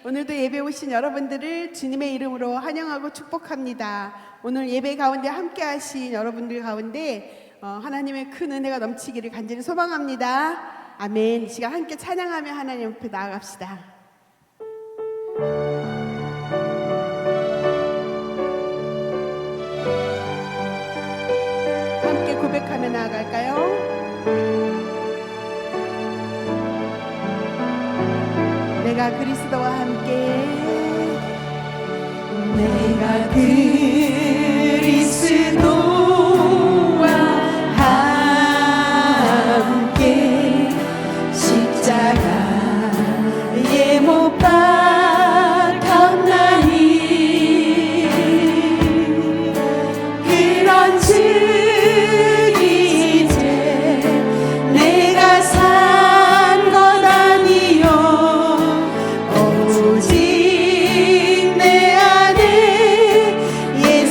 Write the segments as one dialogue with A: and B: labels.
A: 오늘도 예배 오신 여러분들을 주님의 이름으로 환영하고 축복합니다. 오늘 예배 가운데 함께 하신 여러분들 가운데 하나님의 큰 은혜가 넘치기를 간절히 소망합니다. 아멘. 이 시간 함께 찬양하며 하나님 앞에 나아갑시다. 함께 고백하며 나아갈까요? 내가 그리스도와 함께,
B: 내가 그리스도와 함께 십자가에 못 박혔나니 그런즉 이제 내가 산 것 아니요 오직 내 안에 예수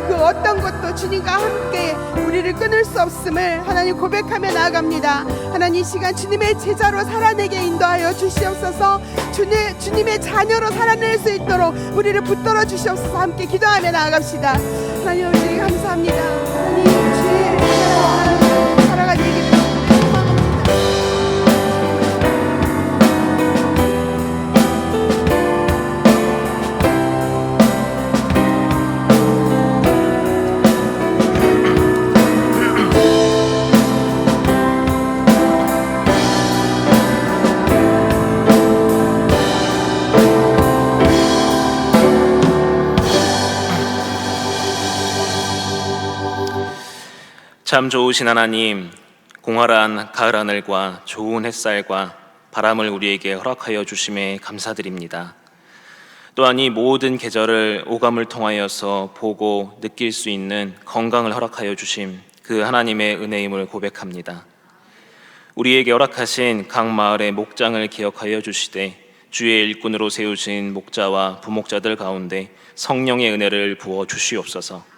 A: 그 어떤 것도 주님과 함께 우리를 끊을 수 없음을 하나님 고백하며 나아갑니다. 하나님, 이 시간 주님의 제자로 살아내게 인도하여 주시옵소서. 주님의 자녀로 살아낼 수 있도록 우리를 붙들어 주시옵소서. 함께 기도하며 나아갑시다. 하나님, 우리 감사합니다. 하나님, 주의 제자로 살아가게 되기를
C: 참 좋으신 하나님, 공활한 가을 하늘과 좋은 햇살과 바람을 우리에게 허락하여 주심에 감사드립니다. 또한 이 모든 계절을 오감을 통하여서 보고 느낄 수 있는 건강을 허락하여 주심, 그 하나님의 은혜임을 고백합니다. 우리에게 허락하신 각 마을의 목장을 기억하여 주시되 주의 일꾼으로 세우신 목자와 부목자들 가운데 성령의 은혜를 부어 주시옵소서.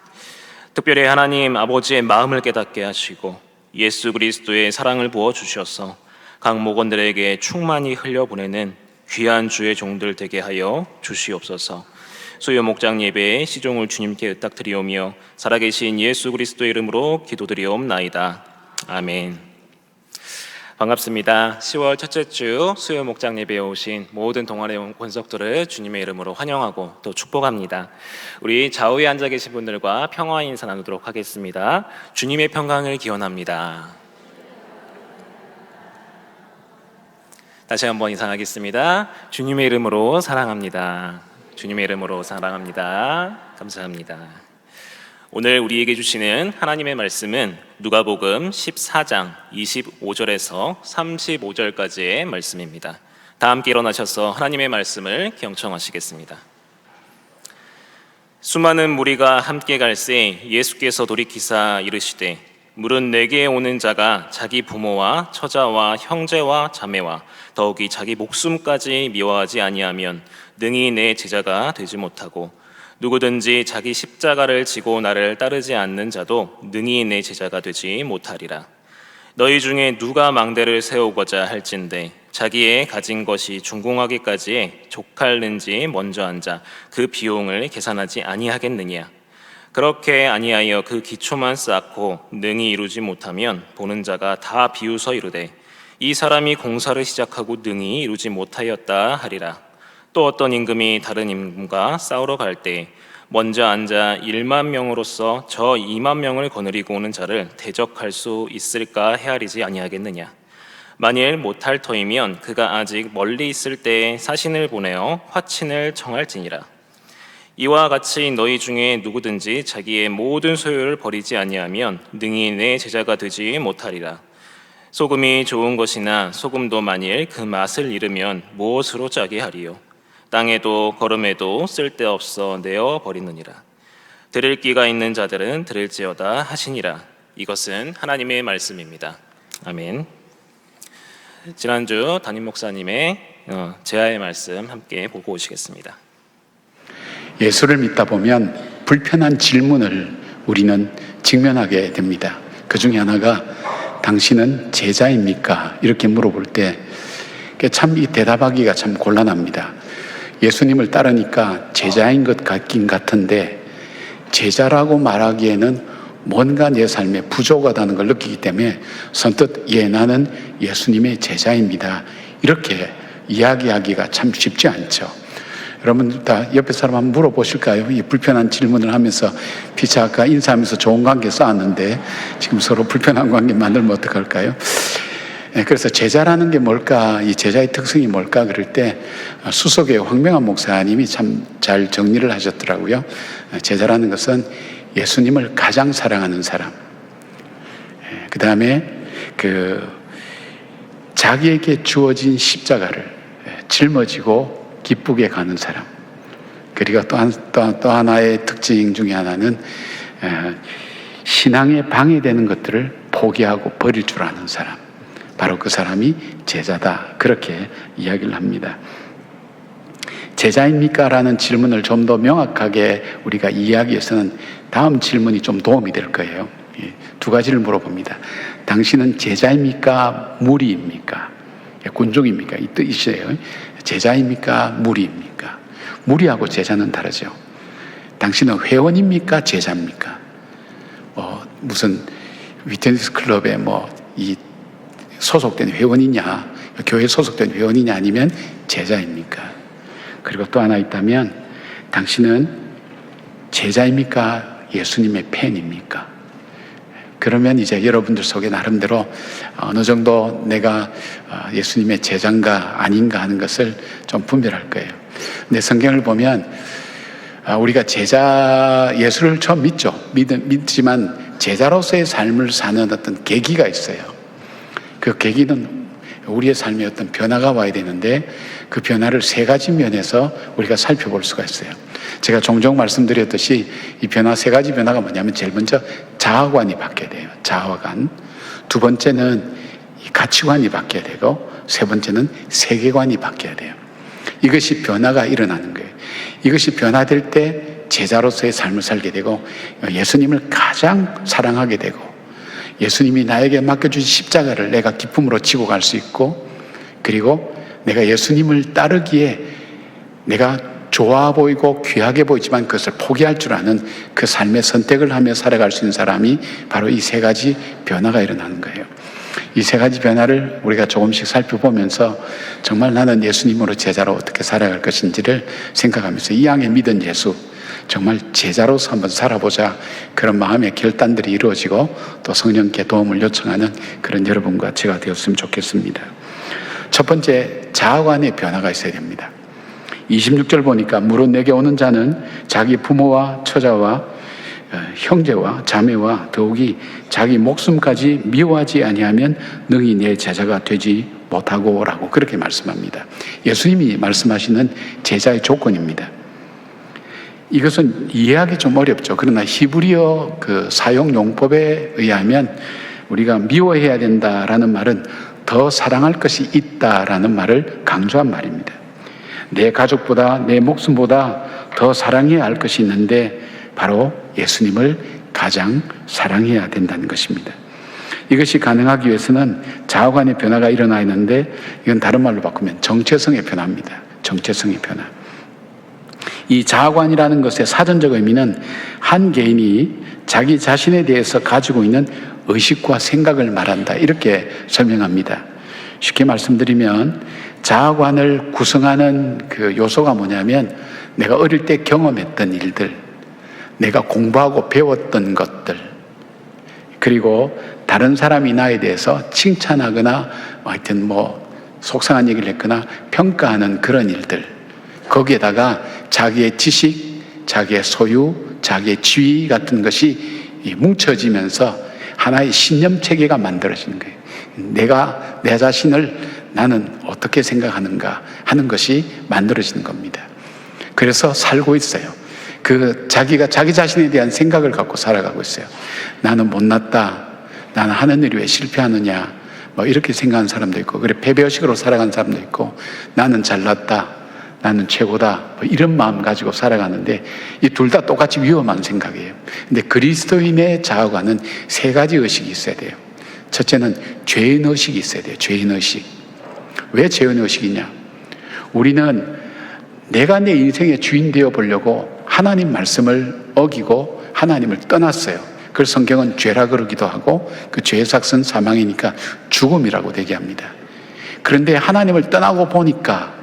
C: 특별히 하나님 아버지의 마음을 깨닫게 하시고 예수 그리스도의 사랑을 부어 주셔서 각 목원들에게 충만히 흘려보내는 귀한 주의 종들 되게 하여 주시옵소서. 수요 목장 예배의 시종을 주님께 의탁드리오며 살아계신 예수 그리스도의 이름으로 기도드리옵나이다. 아멘. 반갑습니다. 10월 첫째 주 수요 목장 예배에 오신 모든 동아리 권속들을 주님의 이름으로 환영하고 또 축복합니다. 우리 좌우에 앉아 계신 분들과 평화 인사 나누도록 하겠습니다. 주님의 평강을 기원합니다. 다시 한번 인사하겠습니다. 주님의 이름으로 사랑합니다. 주님의 이름으로 사랑합니다. 감사합니다. 오늘 우리에게 주시는 하나님의 말씀은 누가복음 14장 25절에서 35절까지의 말씀입니다. 다 함께 일어나셔서 하나님의 말씀을 경청하시겠습니다. 수많은 무리가 함께 갈새 예수께서 돌이키사 이르시되 물은 내게 오는 자가 자기 부모와 처자와 형제와 자매와 더욱이 자기 목숨까지 미워하지 아니하면 능히 내 제자가 되지 못하고 누구든지 자기 십자가를 지고 나를 따르지 않는 자도 능히 내 제자가 되지 못하리라. 너희 중에 누가 망대를 세우고자 할진대 자기의 가진 것이 중공하기까지에 족할는지 먼저 앉아 그 비용을 계산하지 아니하겠느냐. 그렇게 아니하여 그 기초만 쌓고 능히 이루지 못하면 보는 자가 다 비웃어 이르되 이 사람이 공사를 시작하고 능히 이루지 못하였다 하리라. 또 어떤 임금이 다른 임금과 싸우러 갈 때 먼저 앉아 1만 명으로서 저 2만 명을 거느리고 오는 자를 대적할 수 있을까 헤아리지 아니하겠느냐. 만일 못할 터이면 그가 아직 멀리 있을 때에 사신을 보내어 화친을 청할지니라. 이와 같이 너희 중에 누구든지 자기의 모든 소유를 버리지 아니하면 능히 내 제자가 되지 못하리라. 소금이 좋은 것이나 소금도 만일 그 맛을 잃으면 무엇으로 짜게 하리요. 땅에도 거름에도 쓸데없어 내어 버리느니라. 들을 귀가 있는 자들은 들을지어다 하시니라. 이것은 하나님의 말씀입니다. 아멘. 지난주 담임 목사님의 제아의 말씀 함께 보고 오시겠습니다.
D: 예수를 믿다 보면 불편한 질문을 우리는 직면하게 됩니다. 그 중에 하나가 당신은 제자입니까? 이렇게 물어볼 때 참 이 대답하기가 참 곤란합니다. 예수님을 따르니까 제자인 것 같긴 같은데 제자라고 말하기에는 뭔가 내 삶에 부족하다는 걸 느끼기 때문에 선뜻 나는 예수님의 제자입니다. 이렇게 이야기하기가 참 쉽지 않죠. 여러분 다 옆에 사람 한번 물어보실까요? 이 불편한 질문을 하면서 피차 아까 인사하면서 좋은 관계 쌓았는데 지금 서로 불편한 관계 만들면 어떡할까요? 그래서 제자라는 게 뭘까? 이 제자의 특성이 뭘까? 그럴 때 수석의 황명한 목사님이 참 잘 정리를 하셨더라고요. 제자라는 것은 예수님을 가장 사랑하는 사람. 그 다음에 자기에게 주어진 십자가를 짊어지고 기쁘게 가는 사람. 그리고 또 하나의 특징 중에 하나는 신앙에 방해되는 것들을 포기하고 버릴 줄 아는 사람. 바로 그 사람이 제자다. 그렇게 이야기를 합니다. 제자입니까? 라는 질문을 좀 더 명확하게 우리가 이해하기 위해서는 다음 질문이 좀 도움이 될 거예요. 두 가지를 물어봅니다. 당신은 제자입니까? 무리입니까? 군종입니까? 이 뜻이에요. 제자입니까? 무리입니까? 무리하고 제자는 다르죠. 당신은 회원입니까? 제자입니까? 무슨 위테니스 클럽에 이 소속된 회원이냐, 교회 소속된 회원이냐, 아니면 제자입니까? 그리고 또 하나 있다면, 당신은 제자입니까? 예수님의 팬입니까? 그러면 이제 여러분들 속에 나름대로 어느 정도 내가 예수님의 제자인가 아닌가 하는 것을 좀 분별할 거예요. 근데 성경을 보면 우리가 예수를 처음 믿지만 제자로서의 삶을 사는 어떤 계기가 있어요. 그 계기는 우리의 삶에 어떤 변화가 와야 되는데, 그 변화를 세 가지 면에서 우리가 살펴볼 수가 있어요. 제가 종종 말씀드렸듯이 이 세 가지 변화가 뭐냐면, 제일 먼저 자아관이 바뀌어야 돼요. 자아관. 두 번째는 이 가치관이 바뀌어야 되고, 세 번째는 세계관이 바뀌어야 돼요. 이것이 변화가 일어나는 거예요. 이것이 변화될 때 제자로서의 삶을 살게 되고, 예수님을 가장 사랑하게 되고, 예수님이 나에게 맡겨주신 십자가를 내가 기쁨으로 지고 갈 수 있고, 그리고 내가 예수님을 따르기에 내가 좋아 보이고 귀하게 보이지만 그것을 포기할 줄 아는 그 삶의 선택을 하며 살아갈 수 있는 사람이 바로 이 세 가지 변화가 일어나는 거예요. 이 세 가지 변화를 우리가 조금씩 살펴보면서 정말 나는 예수님으로 제자로 어떻게 살아갈 것인지를 생각하면서 이 양의 믿은 예수, 정말 제자로서 한번 살아보자, 그런 마음의 결단들이 이루어지고 또 성령께 도움을 요청하는 그런 여러분과 제가 되었으면 좋겠습니다. 첫 번째, 자아관의 변화가 있어야 됩니다. 26절 보니까 무릇 내게 오는 자는 자기 부모와 처자와 형제와 자매와 더욱이 자기 목숨까지 미워하지 아니하면 능히 내 제자가 되지 못하고 라고 그렇게 말씀합니다. 예수님이 말씀하시는 제자의 조건입니다. 이것은 이해하기 좀 어렵죠. 그러나 히브리어 그 사용 용법에 의하면 우리가 미워해야 된다라는 말은 더 사랑할 것이 있다라는 말을 강조한 말입니다. 내 가족보다, 내 목숨보다 더 사랑해야 할 것이 있는데 바로 예수님을 가장 사랑해야 된다는 것입니다. 이것이 가능하기 위해서는 자아관의 변화가 일어나야 하는데, 이건 다른 말로 바꾸면 정체성의 변화입니다. 정체성의 변화. 이 자아관이라는 것의 사전적 의미는 한 개인이 자기 자신에 대해서 가지고 있는 의식과 생각을 말한다, 이렇게 설명합니다. 쉽게 말씀드리면 자아관을 구성하는 그 요소가 뭐냐면, 내가 어릴 때 경험했던 일들, 내가 공부하고 배웠던 것들, 그리고 다른 사람이 나에 대해서 칭찬하거나 하여튼 속상한 얘기를 했거나 평가하는 그런 일들, 거기에다가 자기의 지식, 자기의 소유, 자기의 지위 같은 것이 뭉쳐지면서 하나의 신념체계가 만들어지는 거예요. 내가 내 자신을 나는 어떻게 생각하는가 하는 것이 만들어지는 겁니다. 그래서 살고 있어요. 자기가 자기 자신에 대한 생각을 갖고 살아가고 있어요. 나는 못났다, 나는 하는 일이 왜 실패하느냐, 이렇게 생각하는 사람도 있고, 그래 패배의식으로 살아가는 사람도 있고, 나는 잘났다, 나는 최고다, 이런 마음 가지고 살아가는데, 이 둘 다 똑같이 위험한 생각이에요. 근데 그리스도인의 자아관은 세 가지 의식이 있어야 돼요. 첫째는 죄인 의식이 있어야 돼요. 죄인 의식. 왜 죄인 의식이냐? 우리는 내가 내 인생의 주인 되어 보려고 하나님 말씀을 어기고 하나님을 떠났어요. 그걸 성경은 죄라 그러기도 하고, 그 죄의 삭은 사망이니까 죽음이라고 얘기합니다. 그런데 하나님을 떠나고 보니까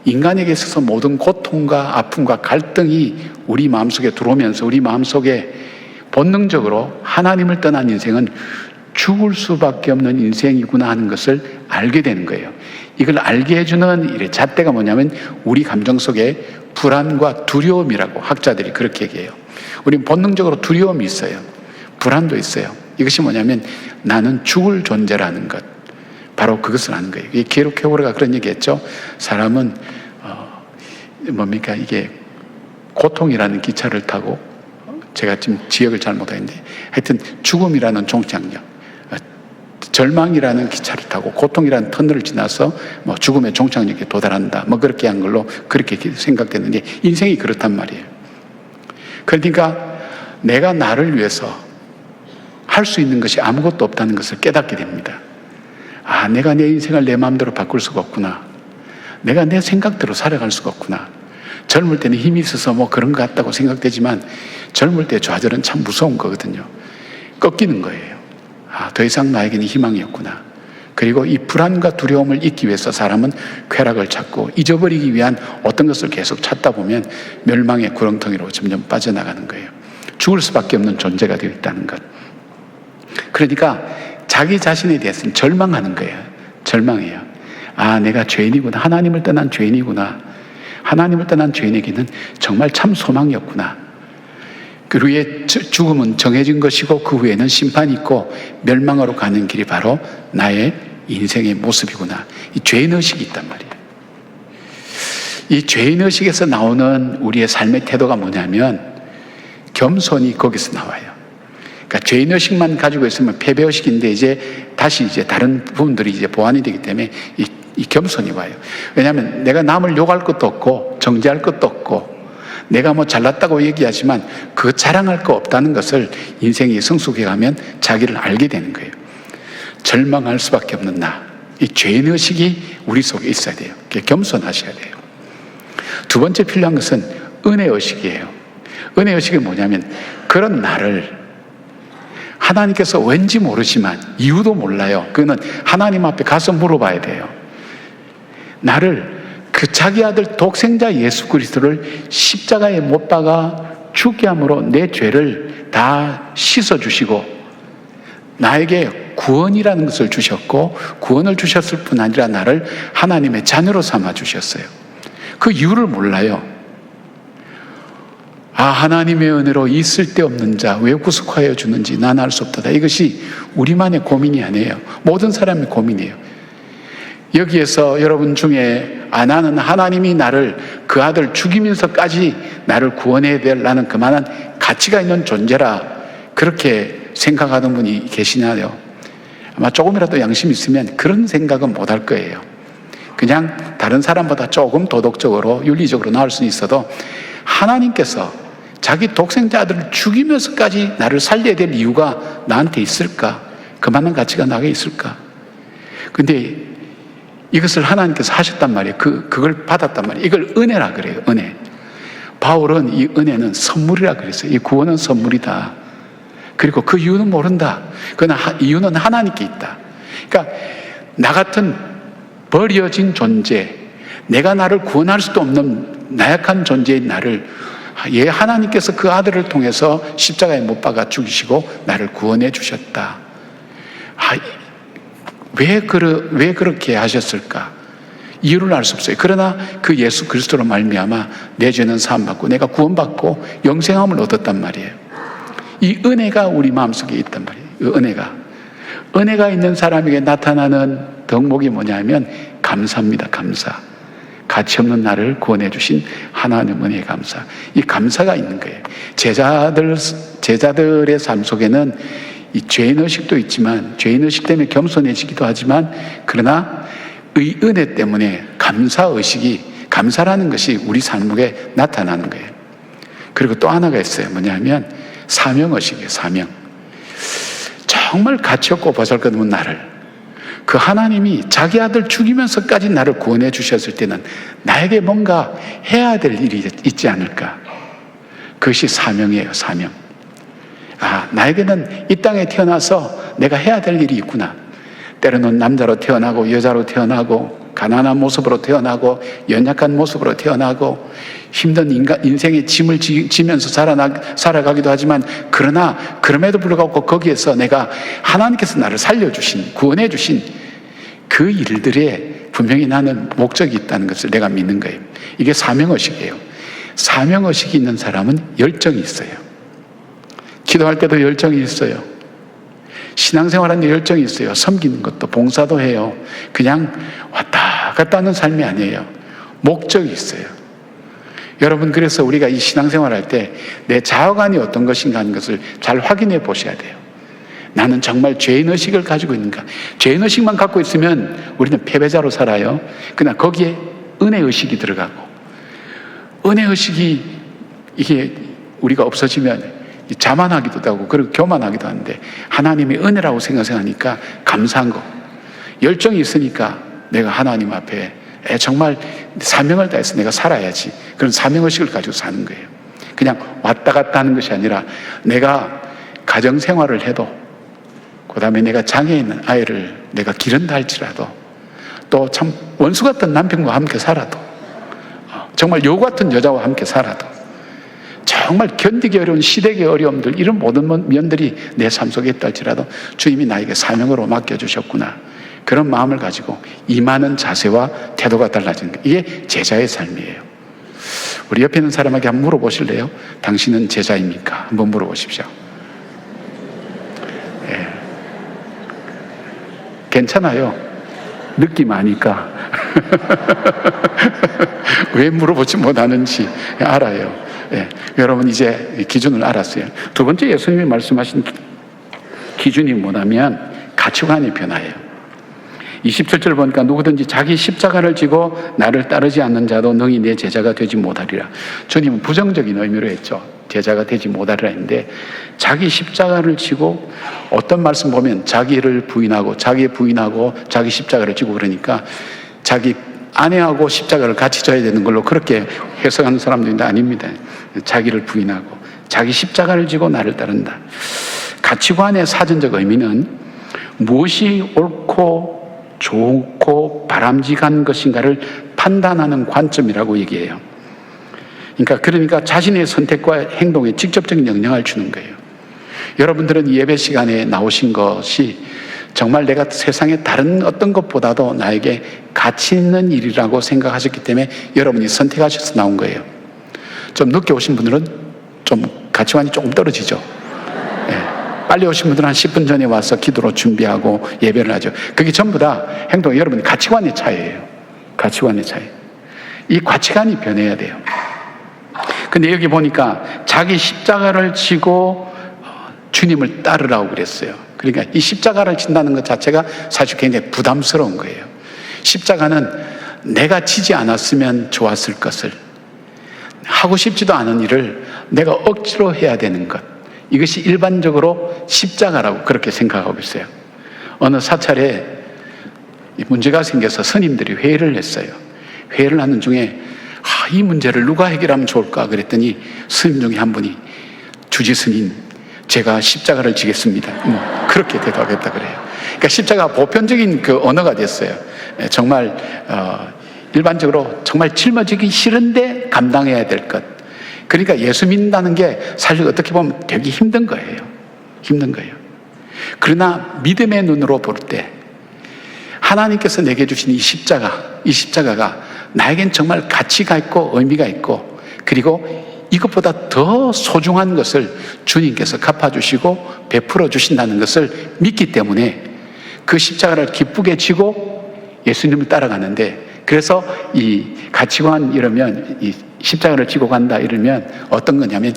D: 인간에게 있어서 모든 고통과 아픔과 갈등이 우리 마음속에 들어오면서 우리 마음속에 본능적으로 하나님을 떠난 인생은 죽을 수밖에 없는 인생이구나 하는 것을 알게 되는 거예요. 이걸 알게 해주는 잣대가 뭐냐면 우리 감정 속에 불안과 두려움이라고 학자들이 그렇게 얘기해요. 우리는 본능적으로 두려움이 있어요. 불안도 있어요. 이것이 뭐냐면 나는 죽을 존재라는 것, 바로 그것을 아는 거예요. 이 게르케고르가 그런 얘기했죠. 사람은 이게 고통이라는 기차를 타고, 제가 지금 지역을 잘 못하는데 하여튼 죽음이라는 종착역, 절망이라는 기차를 타고 고통이라는 터널을 지나서 뭐 죽음의 종착역에 도달한다. 뭐 그렇게 한 걸로 그렇게 생각되는데 인생이 그렇단 말이에요. 그러니까 내가 나를 위해서 할 수 있는 것이 아무것도 없다는 것을 깨닫게 됩니다. 아, 내가 내 인생을 내 마음대로 바꿀 수가 없구나. 내가 내 생각대로 살아갈 수가 없구나. 젊을 때는 힘이 있어서 뭐 그런 것 같다고 생각되지만 젊을 때 좌절은 참 무서운 거거든요. 꺾이는 거예요. 아, 더 이상 나에게는 희망이 없구나. 그리고 이 불안과 두려움을 잊기 위해서 사람은 쾌락을 찾고 잊어버리기 위한 어떤 것을 계속 찾다 보면 멸망의 구렁텅이로 점점 빠져나가는 거예요. 죽을 수밖에 없는 존재가 되어 있다는 것. 그러니까 자기 자신에 대해서는 절망하는 거예요. 절망해요. 아, 내가 죄인이구나. 하나님을 떠난 죄인이구나. 하나님을 떠난 죄인에게는 정말 참 소망이 없구나. 그 후에 죽음은 정해진 것이고 그 후에는 심판이 있고 멸망으로 가는 길이 바로 나의 인생의 모습이구나. 이 죄인의식이 있단 말이에요. 이 죄인의식에서 나오는 우리의 삶의 태도가 뭐냐면 겸손이 거기서 나와요. 그러니까 죄인의식만 가지고 있으면 패배의식인데 다시 다른 부분들이 보완이 되기 때문에 이 겸손이 와요. 왜냐하면 내가 남을 욕할 것도 없고 정죄할 것도 없고 내가 뭐 잘났다고 얘기하지만 그 자랑할 거 없다는 것을 인생이 성숙해 가면 자기를 알게 되는 거예요. 절망할 수밖에 없는 나. 이 죄인의식이 우리 속에 있어야 돼요. 겸손하셔야 돼요. 두 번째 필요한 것은 은혜의식이에요. 은혜의식이 뭐냐면 그런 나를 하나님께서 왠지 모르지만 이유도 몰라요. 그거는 하나님 앞에 가서 물어봐야 돼요. 나를 그 자기 아들 독생자 예수 그리스도를 십자가에 못 박아 죽게 함으로 내 죄를 다 씻어주시고 나에게 구원이라는 것을 주셨고 구원을 주셨을 뿐 아니라 나를 하나님의 자녀로 삼아 주셨어요. 그 이유를 몰라요. 아, 하나님의 은혜로 이 쓸데없는 자 왜 구속하여 주는지 난 알 수 없다. 이것이 우리만의 고민이 아니에요. 모든 사람의 고민이에요. 여기에서 여러분 중에 나는 하나님이 나를 그 아들 죽이면서까지 나를 구원해야 될 나는 그만한 가치가 있는 존재라 그렇게 생각하는 분이 계시나요? 아마 조금이라도 양심이 있으면 그런 생각은 못 할 거예요. 그냥 다른 사람보다 조금 도덕적으로 윤리적으로 나을 수는 있어도 하나님께서 자기 독생자 아들을 죽이면서까지 나를 살려야 될 이유가 나한테 있을까? 그만한 가치가 나에게 있을까? 근데 이것을 하나님께서 하셨단 말이에요. 그걸 받았단 말이에요. 이걸 은혜라 그래요. 은혜. 바울은 이 은혜는 선물이라 그랬어요. 이 구원은 선물이다. 그리고 그 이유는 모른다. 그 이유는 하나님께 있다. 그러니까 나 같은 버려진 존재, 내가 나를 구원할 수도 없는 나약한 존재인 나를 하나님께서 그 아들을 통해서 십자가에 못 박아 죽이시고 나를 구원해 주셨다. 왜 그렇게 하셨을까? 이유를 알 수 없어요. 그러나 그 예수 그리스도로 말미암아 내 죄는 사함받고 내가 구원받고 영생함을 얻었단 말이에요. 이 은혜가 우리 마음속에 있단 말이에요. 이 은혜가 있는 사람에게 나타나는 덕목이 뭐냐면 감사입니다. 감사. 가치 없는 나를 구원해 주신 하나님 은혜의 감사. 이 감사가 있는 거예요. 제자들의 삶 속에는 이 죄인의식도 있지만 죄인의식 때문에 겸손해지기도 하지만 그러나 이 은혜 때문에 감사라는 것이 우리 삶에 나타나는 거예요. 그리고 또 하나가 있어요. 뭐냐면 사명의식이에요. 사명. 정말 가치 없고 보잘것없는 나를 그 하나님이 자기 아들 죽이면서까지 나를 구원해 주셨을 때는 나에게 뭔가 해야 될 일이 있지 않을까? 그것이 사명이에요. 사명. 나에게는 이 땅에 태어나서 내가 해야 될 일이 있구나. 때로는 남자로 태어나고 여자로 태어나고 가난한 모습으로 태어나고 연약한 모습으로 태어나고 힘든 인생의 짐을 지면서 살아가기도 하지만 그러나 그럼에도 불구하고 거기에서 내가 하나님께서 나를 살려주신 구원해 주신 그 일들에 분명히 나는 목적이 있다는 것을 내가 믿는 거예요. 이게 사명의식이에요. 사명의식이 있는 사람은 열정이 있어요. 기도할 때도 열정이 있어요. 신앙생활하는 데 열정이 있어요. 섬기는 것도 봉사도 해요. 그냥 왔다 갔다 하는 삶이 아니에요. 목적이 있어요. 여러분, 그래서 우리가 이 신앙생활 할 때 내 자아관이 어떤 것인가 하는 것을 잘 확인해 보셔야 돼요. 나는 정말 죄인의식을 가지고 있는가? 죄인의식만 갖고 있으면 우리는 패배자로 살아요. 그러나 거기에 은혜의식이 들어가고, 은혜의식이 이게 우리가 없어지면 자만하기도 하고 그리고 교만하기도 하는데, 하나님의 은혜라고 생각하니까 감사한 거, 열정이 있으니까 내가 하나님 앞에 정말 사명을 다해서 내가 살아야지, 그런 사명의식을 가지고 사는 거예요. 그냥 왔다 갔다 하는 것이 아니라, 내가 가정생활을 해도, 그 다음에 내가 장애 있는 아이를 내가 기른다 할지라도, 또 참 원수 같은 남편과 함께 살아도, 정말 여우 같은 여자와 함께 살아도, 정말 견디기 어려운 시댁의 어려움들, 이런 모든 면들이 내 삶 속에 있다 할지라도 주님이 나에게 사명으로 맡겨주셨구나, 그런 마음을 가지고 임하는 자세와 태도가 달라지는 것, 이게 제자의 삶이에요. 우리 옆에 있는 사람에게 한번 물어보실래요? 당신은 제자입니까? 한번 물어보십시오. 예. 괜찮아요. 느낌 아니까. 왜 물어보지 못하는지 알아요. 예. 여러분 이제 기준을 알았어요. 두 번째, 예수님이 말씀하신 기준이 뭐냐면 가치관의 변화예요. 27절 보니까 누구든지 자기 십자가를 지고 나를 따르지 않는 자도 능히 내 제자가 되지 못하리라. 주님은 부정적인 의미로 했죠. 제자가 되지 못하리라 했는데, 자기 십자가를 지고, 어떤 말씀 보면 자기를 부인하고 자기 부인하고 자기 십자가를 지고, 그러니까 자기 아내하고 십자가를 같이 져야 되는 걸로 그렇게 해석하는 사람들이 아닙니다. 자기를 부인하고 자기 십자가를 지고 나를 따른다. 가치관의 사전적 의미는 무엇이 옳고 좋고 바람직한 것인가를 판단하는 관점이라고 얘기해요. 그러니까 자신의 선택과 행동에 직접적인 영향을 주는 거예요. 여러분들은 예배 시간에 나오신 것이 정말 내가 세상의 다른 어떤 것보다도 나에게 가치 있는 일이라고 생각하셨기 때문에 여러분이 선택하셔서 나온 거예요. 좀 늦게 오신 분들은 좀 가치관이 조금 떨어지죠. 예. 빨리 오신 분들은 한 10분 전에 와서 기도로 준비하고 예배를 하죠. 그게 전부 다 행동, 여러분의 가치관의 차이예요. 가치관의 차이. 이 가치관이 변해야 돼요. 근데 여기 보니까 자기 십자가를 지고 주님을 따르라고 그랬어요. 그러니까 이 십자가를 진다는 것 자체가 사실 굉장히 부담스러운 거예요. 십자가는 내가 지지 않았으면 좋았을 것을, 하고 싶지도 않은 일을 내가 억지로 해야 되는 것, 이것이 일반적으로 십자가라고 그렇게 생각하고 있어요. 어느 사찰에 문제가 생겨서 스님들이 회의를 했어요. 회의를 하는 중에 이 문제를 누가 해결하면 좋을까 그랬더니 스님 중에 한 분이, 주지 스님, 제가 십자가를 지겠습니다. 그렇게 대답했다 그래요. 그러니까 십자가가 보편적인 그 언어가 됐어요. 정말 일반적으로 정말 짊어지기 싫은데 감당해야 될 것. 그러니까 예수 믿는다는 게 사실 어떻게 보면 되게 힘든 거예요. 힘든 거예요. 그러나 믿음의 눈으로 볼 때 하나님께서 내게 주신 이 십자가가 나에겐 정말 가치가 있고 의미가 있고, 그리고 이것보다 더 소중한 것을 주님께서 갚아주시고 베풀어 주신다는 것을 믿기 때문에 그 십자가를 기쁘게 지고 예수님을 따라가는데, 그래서 이 가치관 이러면, 이 십자가를 지고 간다 이러면 어떤 거냐면,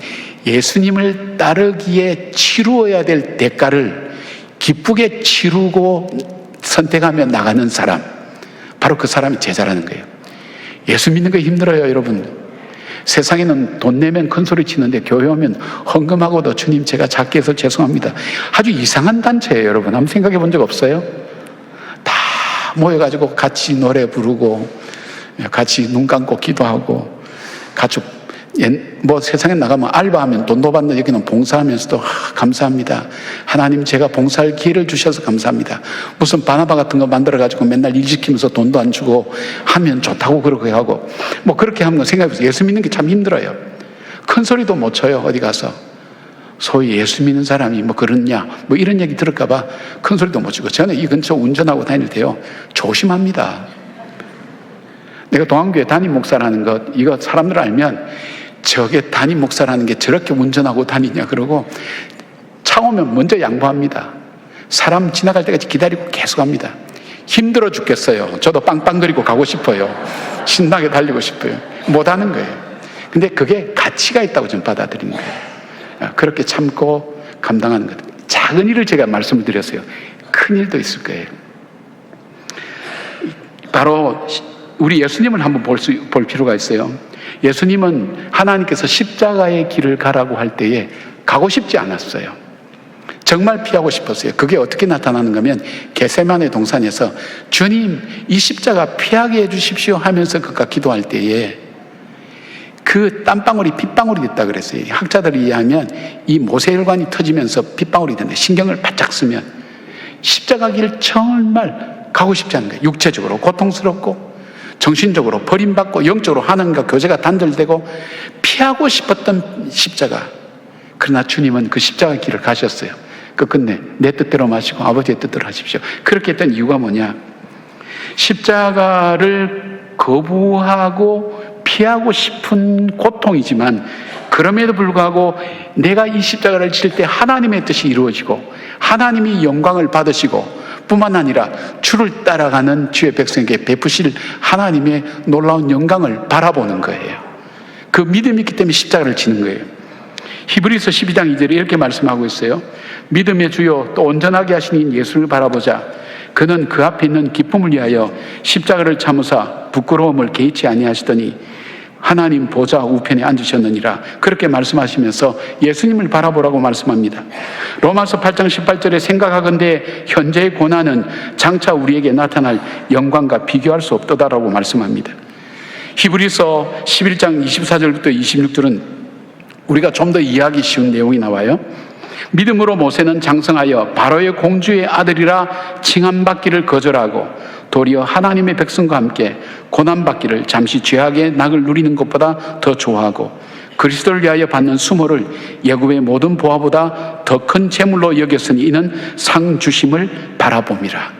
D: 예수님을 따르기에 치루어야 될 대가를 기쁘게 치르고 선택하며 나가는 사람, 바로 그 사람이 제자라는 거예요. 예수 믿는 거 힘들어요, 여러분. 세상에는 돈 내면 큰 소리 치는데 교회 오면 헌금하고도 주님 제가 작게 해서 죄송합니다. 아주 이상한 단체예요, 여러분. 한번 생각해 본 적 없어요? 다 모여가지고 같이 노래 부르고 같이 눈 감고 기도하고, 같이 뭐 세상에 나가면 알바하면 돈도 받는, 여기는 봉사하면서도 감사합니다. 하나님 제가 봉사할 기회를 주셔서 감사합니다. 무슨 바나바 같은 거 만들어가지고 맨날 일 시키면서 돈도 안 주고 하면 좋다고 그렇게 하고, 뭐 그렇게 하는 거 생각해보세요. 예수 믿는 게 참 힘들어요. 큰 소리도 못 쳐요. 어디 가서 소위 예수 믿는 사람이 뭐 그렇냐 뭐 이런 얘기 들을까봐 큰 소리도 못 치고. 저는 이 근처 운전하고 다닐 때요 조심합니다. 내가 동안교회 담임 목사라는 것, 이거 사람들 알면 저게 담임 목사라는 게 저렇게 운전하고 다니냐 그러고, 차 오면 먼저 양보합니다. 사람 지나갈 때까지 기다리고 계속 합니다. 힘들어 죽겠어요. 저도 빵빵거리고 가고 싶어요. 신나게 달리고 싶어요. 못하는 거예요. 근데 그게 가치가 있다고 저는 받아들이는 거예요. 그렇게 참고 감당하는 것. 작은 일을 제가 말씀을 드렸어요. 큰 일도 있을 거예요. 바로 우리 예수님을 한번 볼 필요가 있어요. 예수님은 하나님께서 십자가의 길을 가라고 할 때에 가고 싶지 않았어요. 정말 피하고 싶었어요. 그게 어떻게 나타나는가 하면 겟세마네 동산에서 주님 이 십자가 피하게 해주십시오 하면서 그가 기도할 때에 그 땀방울이 핏방울이 됐다 그랬어요. 학자들에 의하면 이 모세혈관이 터지면서 핏방울이 된다. 신경을 바짝 쓰면 십자가 길 정말 가고 싶지 않은 거예요. 육체적으로 고통스럽고 정신적으로 버림받고 영적으로 하나님과 교제가 단절되고 피하고 싶었던 십자가. 그러나 주님은 그 십자가 길을 가셨어요. 끝내 내 뜻대로 마시고 아버지의 뜻대로 하십시오. 그렇게 했던 이유가 뭐냐? 십자가를 거부하고 피하고 싶은 고통이지만 그럼에도 불구하고 내가 이 십자가를 칠 때 하나님의 뜻이 이루어지고 하나님이 영광을 받으시고 뿐만 아니라 주를 따라가는 주의 백성에게 베푸실 하나님의 놀라운 영광을 바라보는 거예요. 그 믿음이 있기 때문에 십자가를 지는 거예요. 히브리서 12장 2절에 이렇게 말씀하고 있어요. 믿음의 주요 또 온전하게 하시는 예수를 바라보자. 그는 그 앞에 있는 기쁨을 위하여 십자가를 참으사 부끄러움을 개의치 아니하시더니 하나님 보좌 우편에 앉으셨느니라. 그렇게 말씀하시면서 예수님을 바라보라고 말씀합니다. 로마서 8장 18절에 생각하건대 현재의 고난은 장차 우리에게 나타날 영광과 비교할 수 없도다라고 말씀합니다. 히브리서 11장 24절부터 26절은 우리가 좀 더 이해하기 쉬운 내용이 나와요. 믿음으로 모세는 장성하여 바로의 공주의 아들이라 칭함받기를 거절하고 도리어 하나님의 백성과 함께 고난받기를 잠시 죄악의 낙을 누리는 것보다 더 좋아하고 그리스도를 위하여 받는 수모를 애굽의 모든 보화보다 더 큰 재물로 여겼으니 이는 상 주심을 바라봄이라.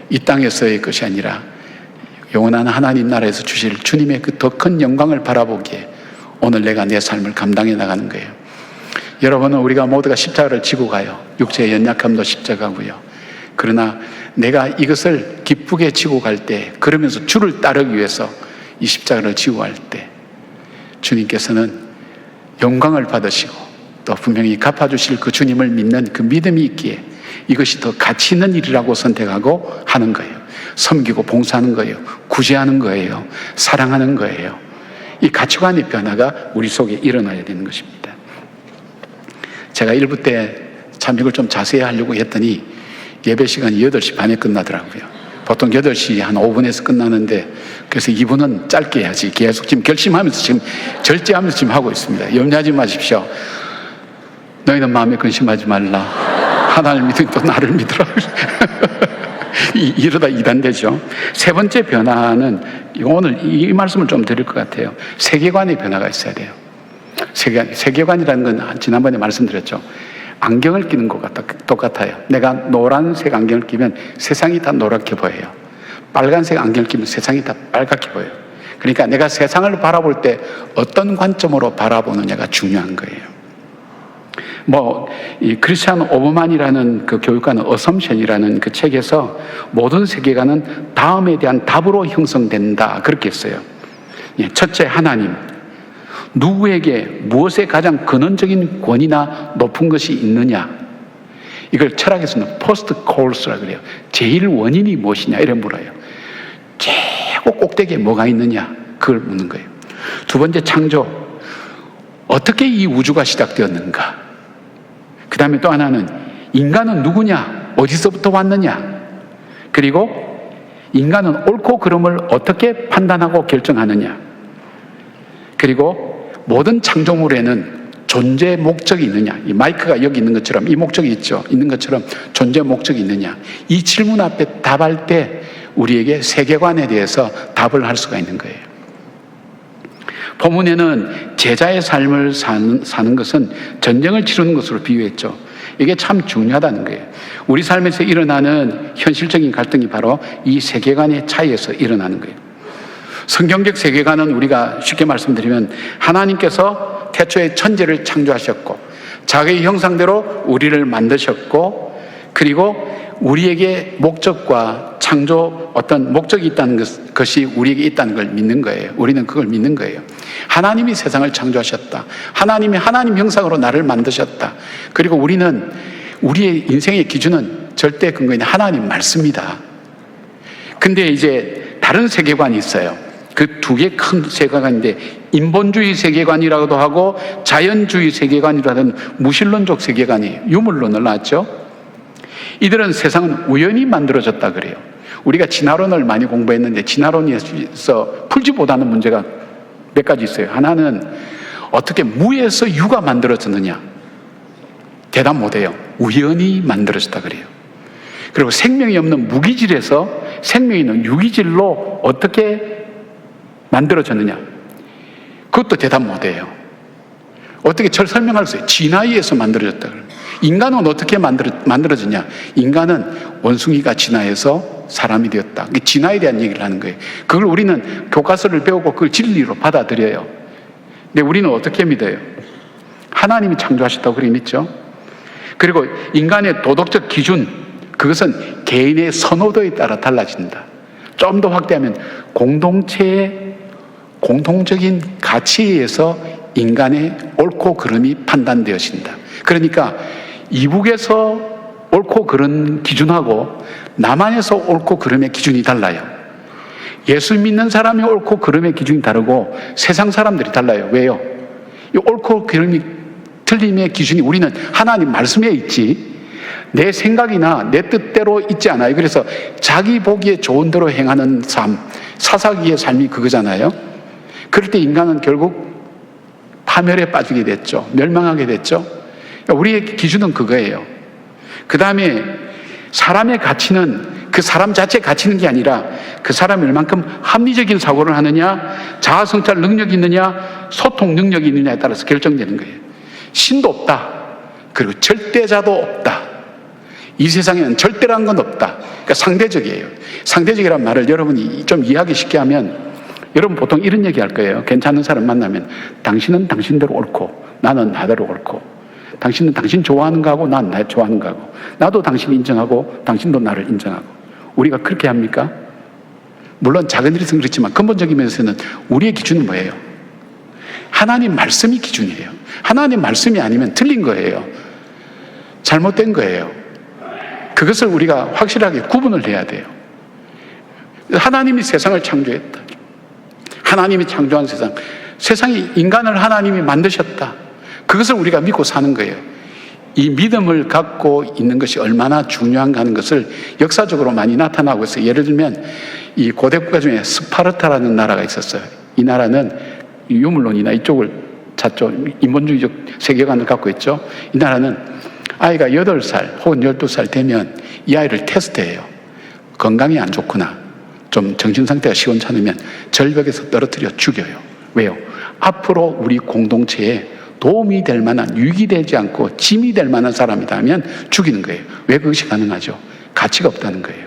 D: 이 땅에서의 것이 아니라 영원한 하나님 나라에서 주실 주님의 그 더 큰 영광을 바라보기에 오늘 내가 내 삶을 감당해 나가는 거예요. 여러분은 우리가 모두가 십자가를 지고 가요. 육체의 연약함도 십자가고요. 그러나 내가 이것을 기쁘게 지고 갈 때, 그러면서 주를 따르기 위해서 이 십자가를 지고 갈 때 주님께서는 영광을 받으시고 또 분명히 갚아주실 그 주님을 믿는 그 믿음이 있기에 이것이 더 가치 있는 일이라고 선택하고 하는 거예요. 섬기고 봉사하는 거예요. 구제하는 거예요. 사랑하는 거예요. 이 가치관의 변화가 우리 속에 일어나야 되는 것입니다. 제가 1부 때 참 이걸 좀 자세히 하려고 했더니 예배 시간이 8시 반에 끝나더라고요. 보통 8시 한 5분에서 끝나는데 그래서 2분은 짧게 해야지 계속 지금 결심하면서 지금 절제하면서 지금 하고 있습니다. 염려하지 마십시오. 너희는 마음에 근심하지 말라. 하나님을 믿으니 또 나를 믿으라. 이러다 이단되죠. 세 번째 변화는 오늘 이 말씀을 좀 드릴 것 같아요. 세계관의 변화가 있어야 돼요. 세계관이라는 건 지난번에 말씀드렸죠. 안경을 끼는 것과 똑같아요. 내가 노란색 안경을 끼면 세상이 다 노랗게 보여요. 빨간색 안경을 끼면 세상이 다 빨갛게 보여요. 그러니까 내가 세상을 바라볼 때 어떤 관점으로 바라보느냐가 중요한 거예요. 이 크리스찬 오버만이라는 그 교육가는 어섬션이라는 그 책에서 모든 세계관은 다음에 대한 답으로 형성된다. 그렇게 했어요. 첫째, 하나님. 누구에게 무엇에 가장 근원적인 권위나 높은 것이 있느냐? 이걸 철학에서는 포스트 콜스라고 그래요. 제일 원인이 무엇이냐? 이래 물어요. 최고 꼭대기에 뭐가 있느냐? 그걸 묻는 거예요. 두 번째, 창조. 어떻게 이 우주가 시작되었는가? 그 다음에 또 하나는 인간은 누구냐? 어디서부터 왔느냐? 그리고 인간은 옳고 그름을 어떻게 판단하고 결정하느냐? 그리고 모든 창조물에는 존재 목적이 있느냐? 이 마이크가 여기 있는 것처럼 이 목적이 있는 것처럼 존재 목적이 있느냐? 이 질문 앞에 답할 때 우리에게 세계관에 대해서 답을 할 수가 있는 거예요. 본문에는 제자의 삶을 사는 것은 전쟁을 치르는 것으로 비유했죠. 이게 참 중요하다는 거예요. 우리 삶에서 일어나는 현실적인 갈등이 바로 이 세계관의 차이에서 일어나는 거예요. 성경적 세계관은 우리가 쉽게 말씀드리면 하나님께서 태초에 천지를 창조하셨고 자기의 형상대로 우리를 만드셨고 그리고 우리에게 목적과 창조 어떤 목적이 있다는 것이 우리에게 있다는 걸 믿는 거예요. 우리는 그걸 믿는 거예요. 하나님이 세상을 창조하셨다. 하나님이 하나님 형상으로 나를 만드셨다. 그리고 우리는 우리의 인생의 기준은 절대 근거 있는 하나님 말씀이다. 근데 이제 다른 세계관이 있어요. 그 두 개 큰 세계관인데 인본주의 세계관이라고도 하고 자연주의 세계관이라고 하는 무신론적 세계관이 유물론을 낳았죠. 이들은 세상은 우연히 만들어졌다 그래요. 우리가 진화론을 많이 공부했는데 진화론에서 풀지 못하는 문제가 몇 가지 있어요. 하나는 어떻게 무에서 유가 만들어졌느냐? 대답 못해요. 우연히 만들어졌다 그래요. 그리고 생명이 없는 무기질에서 생명이 있는 유기질로 어떻게 만들어졌느냐? 그것도 대답 못해요. 어떻게 절 설명할 수 있어요? 진화에서 만들어졌다 그래요. 인간은 어떻게 만들어졌냐? 인간은 원숭이가 진화해서 사람이 되었다. 진화에 대한 얘기를 하는 거예요. 그걸 우리는 교과서를 배우고 그걸 진리로 받아들여요. 근데 우리는 어떻게 믿어요? 하나님이 창조하셨다고 그렇게 믿죠. 그리고 인간의 도덕적 기준, 그것은 개인의 선호도에 따라 달라진다. 좀 더 확대하면 공동체의 공통적인 가치에 의해서 인간의 옳고 그름이 판단되어진다. 그러니까 이북에서 옳고 그른 기준하고 남한에서 옳고 그름의 기준이 달라요. 예수 믿는 사람이 옳고 그름의 기준이 다르고 세상 사람들이 달라요. 왜요? 이 옳고 그름이 틀림의 기준이 우리는 하나님 말씀에 있지 내 생각이나 내 뜻대로 있지 않아요. 그래서 자기 보기에 좋은 대로 행하는 삶, 사사기의 삶이 그거잖아요. 그럴 때 인간은 결국 파멸에 빠지게 됐죠. 멸망하게 됐죠. 우리의 기준은 그거예요. 그 다음에 사람의 가치는 그 사람 자체의 가치는 게 아니라 그 사람이 얼만큼 합리적인 사고를 하느냐, 자아성찰 능력이 있느냐, 소통 능력이 있느냐에 따라서 결정되는 거예요. 신도 없다. 그리고 절대자도 없다. 이 세상에는 절대라는 건 없다. 그러니까 상대적이에요. 상대적이란 말을 여러분이 좀 이해하기 쉽게 하면 여러분 보통 이런 얘기 할 거예요. 괜찮은 사람 만나면 당신은 당신대로 옳고 나는 나대로 옳고 당신은 당신 좋아하는 거하고 난 나 좋아하는 거하고 나도 당신 인정하고 당신도 나를 인정하고 우리가 그렇게 합니까? 물론 작은 일에서는 그렇지만 근본적인 면에서는 우리의 기준은 뭐예요? 하나님 말씀이 기준이에요. 하나님 말씀이 아니면 틀린 거예요. 잘못된 거예요. 그것을 우리가 확실하게 구분을 해야 돼요. 하나님이 세상을 창조했다. 하나님이 창조한 세상, 세상이 인간을 하나님이 만드셨다. 그것을 우리가 믿고 사는 거예요. 이 믿음을 갖고 있는 것이 얼마나 중요한가 하는 것을 역사적으로 많이 나타나고 있어요. 예를 들면 이 고대 국가 중에 스파르타라는 나라가 있었어요. 이 나라는 유물론이나 이쪽을 찾죠. 인본주의적 세계관을 갖고 있죠. 이 나라는 아이가 8살 혹은 12살 되면 이 아이를 테스트해요. 건강이 안 좋구나, 좀 정신상태가 시원찮으면 절벽에서 떨어뜨려 죽여요. 왜요? 앞으로 우리 공동체에 도움이 될 만한, 유익이 되지 않고 짐이 될 만한 사람이다 하면 죽이는 거예요. 왜 그것이 가능하죠? 가치가 없다는 거예요.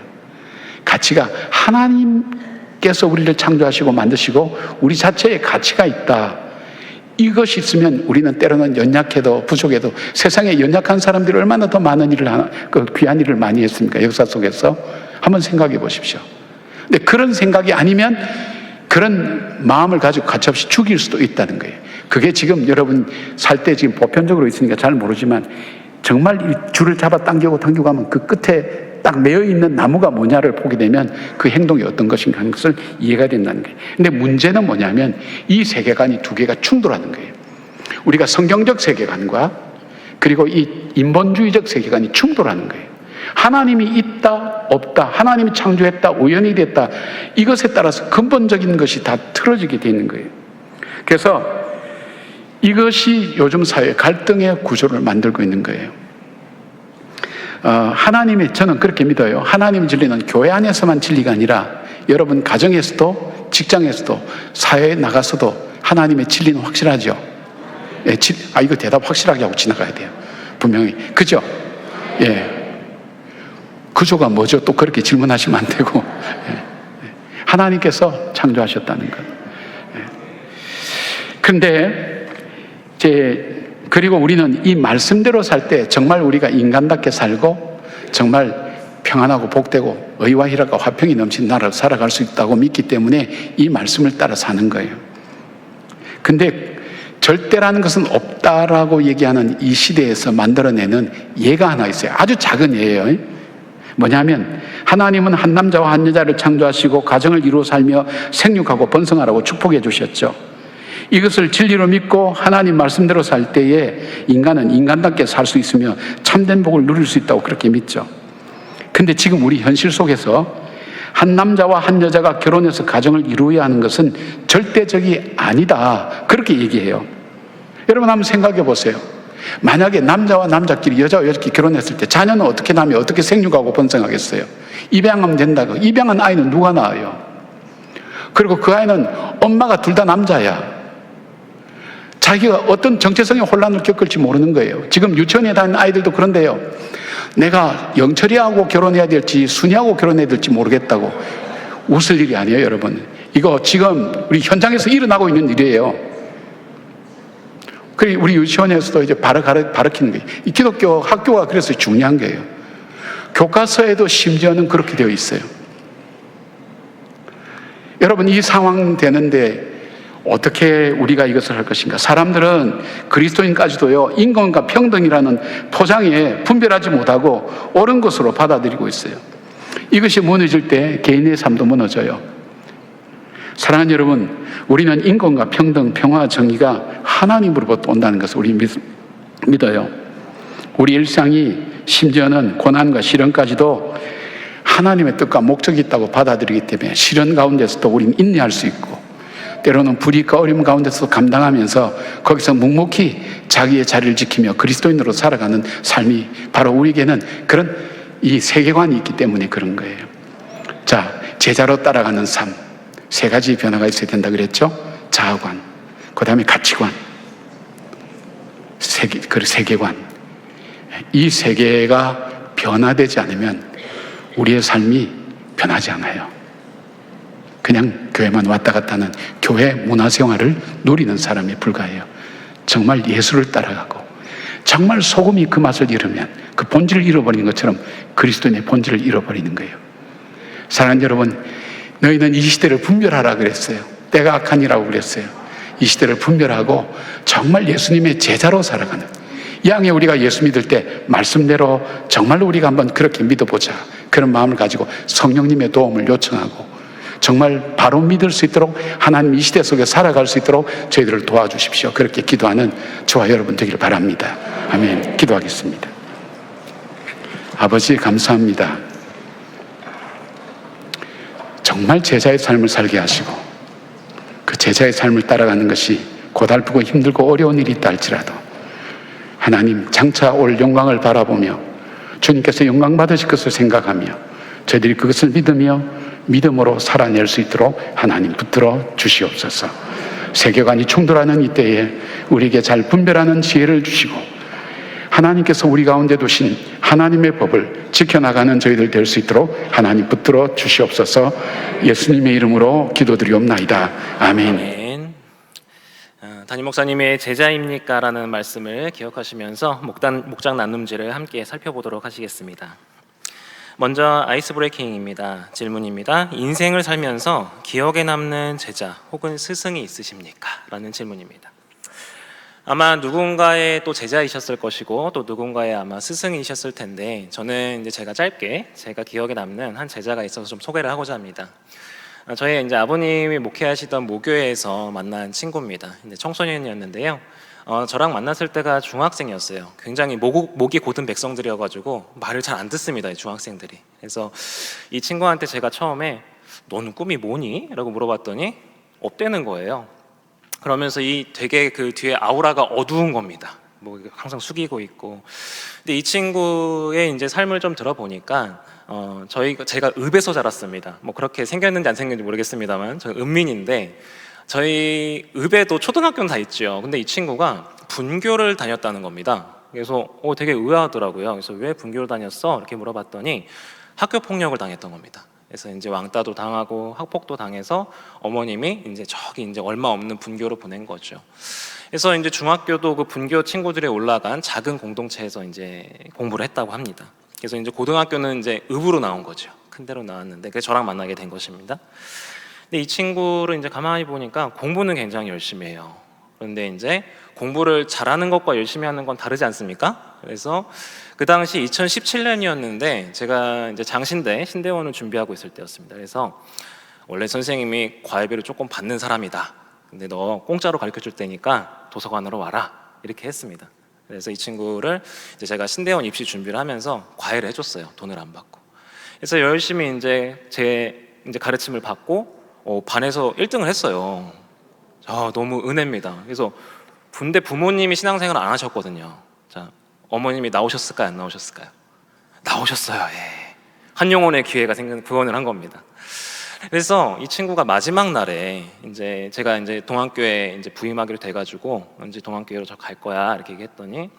D: 가치가 하나님께서 우리를 창조하시고 만드시고 우리 자체에 가치가 있다. 이것이 있으면 우리는 때로는 연약해도 부족해도 세상에 연약한 사람들이 얼마나 더 많은 일을 그 귀한 일을 많이 했습니까? 역사 속에서 한번 생각해 보십시오. 근데 그런 생각이 아니면 그런 마음을 가지고 가차없이 죽일 수도 있다는 거예요. 그게 지금 여러분 살 때 지금 보편적으로 있으니까 잘 모르지만 정말 이 줄을 잡아 당기고 하면 그 끝에 딱 매여 있는 나무가 뭐냐를 보게 되면 그 행동이 어떤 것인가 하는 것을 이해가 된다는 거예요. 근데 문제는 뭐냐면 이 세계관이 두 개가 충돌하는 거예요. 우리가 성경적 세계관과 그리고 이 인본주의적 세계관이 충돌하는 거예요. 하나님이 있다 없다, 하나님이 창조했다 우연히 됐다, 이것에 따라서 근본적인 것이 다 틀어지게 되어 있는 거예요. 그래서 이것이 요즘 사회 갈등의 구조를 만들고 있는 거예요. 하나님이, 저는 그렇게 믿어요. 하나님의 진리는 교회 안에서만 진리가 아니라 여러분 가정에서도 직장에서도 사회에 나가서도 하나님의 진리는 확실하죠. 예, 이거 대답 확실하게 하고 지나가야 돼요. 분명히. 그죠? 예. 구조가 뭐죠? 또 그렇게 질문하시면 안 되고. 예. 하나님께서 창조하셨다는 것. 예. 근데 그리고 우리는 이 말씀대로 살 때 정말 우리가 인간답게 살고 정말 평안하고 복되고 의와 희락과 화평이 넘치는 나라로 살아갈 수 있다고 믿기 때문에 이 말씀을 따라 사는 거예요. 근데 절대라는 것은 없다라고 얘기하는 이 시대에서 만들어내는 예가 하나 있어요. 아주 작은 예예요. 뭐냐면 하나님은 한 남자와 한 여자를 창조하시고 가정을 이루어 살며 생육하고 번성하라고 축복해 주셨죠. 이것을 진리로 믿고 하나님 말씀대로 살 때에 인간은 인간답게 살 수 있으며 참된 복을 누릴 수 있다고 그렇게 믿죠. 근데 지금 우리 현실 속에서 한 남자와 한 여자가 결혼해서 가정을 이루어야 하는 것은 절대적이 아니다, 그렇게 얘기해요. 여러분 한번 생각해 보세요. 만약에 남자와 남자끼리 여자와 여자끼리 결혼했을 때 자녀는 어떻게 나며 어떻게 생육하고 번성하겠어요? 입양하면 된다고. 입양한 아이는 누가 낳아요? 그리고 그 아이는 엄마가 둘 다 남자야. 자기가 어떤 정체성의 혼란을 겪을지 모르는 거예요. 지금 유치원에 다니는 아이들도 그런데요. 내가 영철이하고 결혼해야 될지 순이하고 결혼해야 될지 모르겠다고. 웃을 일이 아니에요, 여러분. 이거 지금 우리 현장에서 일어나고 있는 일이에요. 그리고 우리 유치원에서도 이제 가르치는 거예요. 이 기독교 학교가 그래서 중요한 거예요. 교과서에도 심지어는 그렇게 되어 있어요. 여러분, 이 상황 되는데 어떻게 우리가 이것을 할 것인가? 사람들은 그리스도인까지도요, 인권과 평등이라는 포장에 분별하지 못하고 옳은 것으로 받아들이고 있어요. 이것이 무너질 때 개인의 삶도 무너져요. 사랑하는 여러분, 우리는 인권과 평등, 평화, 정의가 하나님으로부터 온다는 것을 우리 믿어요. 우리 일상이 심지어는 고난과 시련까지도 하나님의 뜻과 목적이 있다고 받아들이기 때문에 시련 가운데서도 우리는 인내할 수 있고, 때로는 불이익과 어려움 가운데서 감당하면서 거기서 묵묵히 자기의 자리를 지키며 그리스도인으로 살아가는 삶이 바로 우리에게는 그런 이 세계관이 있기 때문에 그런 거예요. 자, 제자로 따라가는 삶, 세 가지 변화가 있어야 된다 그랬죠? 자아관, 그 다음에 가치관, 세계관. 이 세계가 변화되지 않으면 우리의 삶이 변하지 않아요. 그냥 교회만 왔다 갔다 하는 교회 문화생활을 누리는 사람에 불과해요. 정말 예수를 따라가고 정말 소금이 그 맛을 잃으면 그 본질을 잃어버리는 것처럼 그리스도인의 본질을 잃어버리는 거예요. 사랑하는 여러분, 너희는 이 시대를 분별하라 그랬어요. 때가 악하니라고 그랬어요. 이 시대를 분별하고 정말 예수님의 제자로 살아가는, 이 양에 우리가 예수 믿을 때 말씀대로 정말로 우리가 한번 그렇게 믿어보자, 그런 마음을 가지고 성령님의 도움을 요청하고 정말 바로 믿을 수 있도록 하나님 이 시대 속에 살아갈 수 있도록 저희들을 도와주십시오. 그렇게 기도하는 저와 여러분 되기를 바랍니다. 아멘. 기도하겠습니다. 아버지, 감사합니다. 정말 제자의 삶을 살게 하시고 그 제자의 삶을 따라가는 것이 고달프고 힘들고 어려운 일이 있다 할지라도 하나님 장차 올 영광을 바라보며 주님께서 영광 받으실 것을 생각하며 저희들이 그것을 믿으며 믿음으로 살아낼 수 있도록 하나님 붙들어 주시옵소서. 세계관이 충돌하는 이때에 우리에게 잘 분별하는 지혜를 주시고 하나님께서 우리 가운데 두신 하나님의 법을 지켜나가는 저희들 될 수 있도록 하나님 붙들어 주시옵소서. 예수님의 이름으로 기도드리옵나이다. 아멘.
C: 아멘. 담임 목사님의 제자입니까? 라는 말씀을 기억하시면서 목장 나눔지를 함께 살펴보도록 하시겠습니다. 먼저 아이스 브레이킹입니다. 질문입니다. 인생을 살면서 기억에 남는 제자 혹은 스승이 있으십니까? 라는 질문입니다. 아마 누군가의 또 제자이셨을 것이고 또 누군가의 아마 스승이셨을 텐데, 저는 이제 제가 기억에 남는 한 제자가 있어서 좀 소개를 하고자 합니다. 저희 이제 아버님이 목회하시던 모교회에서 만난 친구입니다. 이제 청소년이었는데요. 저랑 만났을 때가 중학생이었어요. 굉장히 목이 곧은 백성들이어가지고 말을 잘 안 듣습니다, 이 중학생들이. 그래서 이 친구한테 제가 처음에 너는 꿈이 뭐니? 라고 물어봤더니 없대는 거예요. 그러면서 이 되게 그 뒤에 아우라가 어두운 겁니다. 뭐 항상 숙이고 있고. 근데 이 친구의 이제 삶을 좀 들어보니까 제가 읍에서 자랐습니다. 뭐 그렇게 생겼는지 안 생겼는지 모르겠습니다만 저는 읍민인데 저희 읍에도 초등학교는 다 있죠. 근데 이 친구가 분교를 다녔다는 겁니다. 그래서 되게 의아하더라고요. 그래서 왜 분교를 다녔어? 이렇게 물어봤더니 학교 폭력을 당했던 겁니다. 그래서 이제 왕따도 당하고 학폭도 당해서 어머님이 이제 저기 이제 얼마 없는 분교로 보낸 거죠. 그래서 이제 중학교도 그 분교 친구들이 올라간 작은 공동체에서 이제 공부를 했다고 합니다. 그래서 이제 고등학교는 이제 읍으로 나온 거죠. 큰 데로 나왔는데 그래서 저랑 만나게 된 것입니다. 근데 이 친구를 이제 가만히 보니까 공부는 굉장히 열심히 해요. 그런데 이제 공부를 잘하는 것과 열심히 하는 건 다르지 않습니까? 그래서 그 당시 2017년이었는데 제가 이제 장신대 신대원을 준비하고 있을 때였습니다. 그래서 원래 선생님이 과외비를 조금 받는 사람이다. 근데 너 공짜로 가르쳐 줄 테니까 도서관으로 와라. 이렇게 했습니다. 그래서 이 친구를 이제 제가 신대원 입시 준비를 하면서 과외를 해줬어요. 돈을 안 받고. 그래서 열심히 이제 제 가르침을 받고 반에서 1등을 했어요. 너무 은혜입니다. 그래서 근데 부모님이 신앙생활 안 하셨거든요. 자, 어머님이 나오셨을까요? 안 나오셨을까요? 나오셨어요. 예. 한영혼의 기회가 생긴 구원을 한 겁니다. 그래서 이 친구가 마지막 날에 이제 제가 이제 동학교에 이제 부임하기로 돼가지고 이제 동학교로 저 갈 거야 이렇게 얘기했더니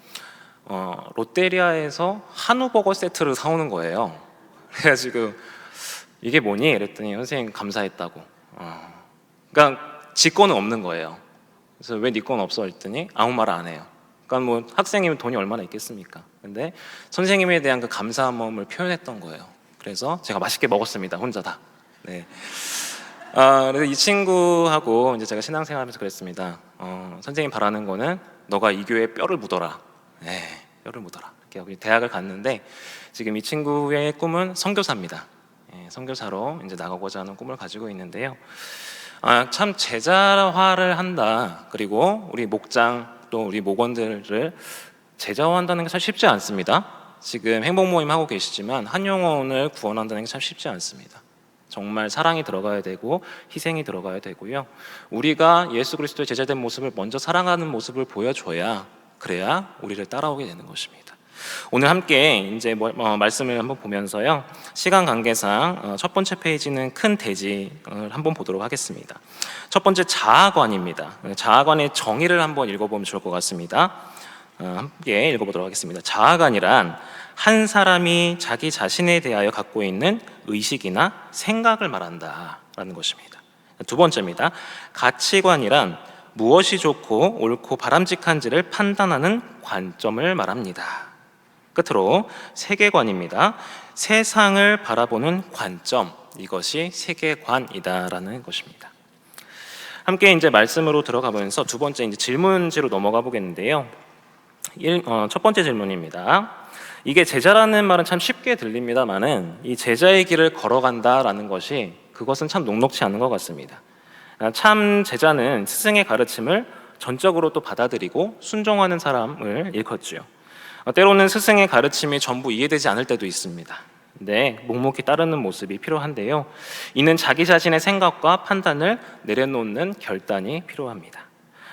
C: 롯데리아에서 한우버거 세트를 사오는 거예요. 그래가지고 이게 뭐니? 이랬더니 선생님 감사했다고. 그러니까 지 거는 없는 거예요. 그래서 왜 네 건 없어? 했더니 아무 말 안 해요. 그러니까 뭐 학생이면 돈이 얼마나 있겠습니까? 근데 선생님에 대한 그 감사한 마음을 표현했던 거예요. 그래서 제가 맛있게 먹었습니다. 혼자 다. 네. 그래서 이 친구하고 이제 제가 신앙생활하면서 그랬습니다. 선생님 바라는 거는 너가 이 교회에 뼈를 묻어라. 네, 뼈를 묻어라. 이렇게 대학을 갔는데 지금 이 친구의 꿈은 선교사입니다. 네, 선교사로 이제 나가고자 하는 꿈을 가지고 있는데요. 참 제자화를 한다. 그리고 우리 목장 또 우리 목원들을 제자화한다는 게 참 쉽지 않습니다. 지금 행복 모임 하고 계시지만 한 영혼을 구원한다는 게 참 쉽지 않습니다. 정말 사랑이 들어가야 되고 희생이 들어가야 되고요. 우리가 예수 그리스도의 제자된 모습을 먼저 사랑하는 모습을 보여줘야 그래야 우리를 따라오게 되는 것입니다. 오늘 함께 이제 말씀을 한번 보면서요. 시간 관계상 첫 번째 페이지는 큰 대지를 한번 보도록 하겠습니다. 첫 번째 자아관입니다. 자아관의 정의를 한번 읽어보면 좋을 것 같습니다. 함께 읽어보도록 하겠습니다. 자아관이란 한 사람이 자기 자신에 대하여 갖고 있는 의식이나 생각을 말한다라는 것입니다. 두 번째입니다. 가치관이란 무엇이 좋고 옳고 바람직한지를 판단하는 관점을 말합니다. 끝으로 세계관입니다. 세상을 바라보는 관점, 이것이 세계관이다라는 것입니다. 함께 이제 말씀으로 들어가 보면서 두 번째 이제 질문지로 넘어가 보겠는데요. 첫 번째 질문입니다. 이게 제자라는 말은 참 쉽게 들립니다만은 이 제자의 길을 걸어간다라는 것이 그것은 참 녹록지 않은 것 같습니다. 참 제자는 스승의 가르침을 전적으로 또 받아들이고 순종하는 사람을 일컫지요. 때로는 스승의 가르침이 전부 이해되지 않을 때도 있습니다. 근데 묵묵히 따르는 모습이 필요한데요. 이는 자기 자신의 생각과 판단을 내려놓는 결단이 필요합니다.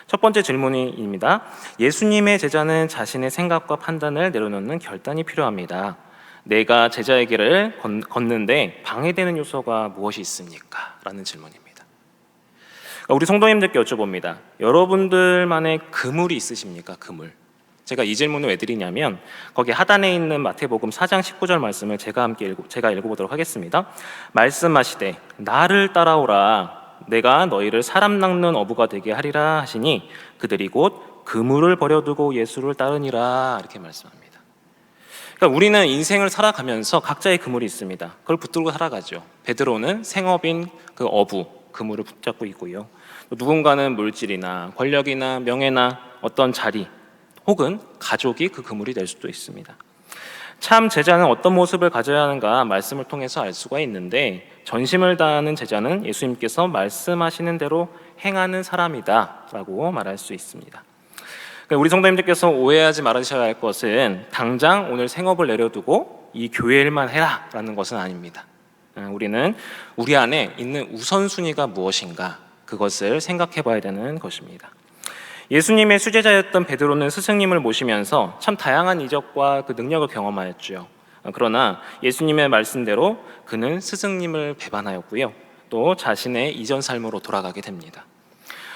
C: 첫 번째 질문입니다. 예수님의 제자는 자신의 생각과 판단을 내려놓는 결단이 필요합니다. 내가 제자의 길을 걷는데 방해되는 요소가 무엇이 있습니까? 라는 질문입니다. 우리 성도님들께 여쭤봅니다. 여러분들만의 그물이 있으십니까? 그물. 제가 이 질문을 왜 드리냐면 거기 하단에 있는 마태복음 4장 19절 말씀을 제가 읽어보도록 하겠습니다. 말씀하시되 나를 따라오라 내가 너희를 사람 낚는 어부가 되게 하리라 하시니 그들이 곧 그물을 버려두고 예수를 따르니라 이렇게 말씀합니다. 그러니까 우리는 인생을 살아가면서 각자의 그물이 있습니다. 그걸 붙들고 살아가죠. 베드로는 생업인 그 어부 그물을 붙잡고 있고요. 또 누군가는 물질이나 권력이나 명예나 어떤 자리 혹은 가족이 그 그물이 될 수도 있습니다. 참 제자는 어떤 모습을 가져야 하는가 말씀을 통해서 알 수가 있는데 전심을 다하는 제자는 예수님께서 말씀하시는 대로 행하는 사람이다 라고 말할 수 있습니다. 우리 성도님들께서 오해하지 말으셔야 할 것은 당장 오늘 생업을 내려두고 이 교회 일만 해라 라는 것은 아닙니다. 우리는 우리 안에 있는 우선순위가 무엇인가 그것을 생각해 봐야 되는 것입니다. 예수님의 수제자였던 베드로는 스승님을 모시면서 참 다양한 이적과 그 능력을 경험하였죠. 그러나 예수님의 말씀대로 그는 스승님을 배반하였고요. 또 자신의 이전 삶으로 돌아가게 됩니다.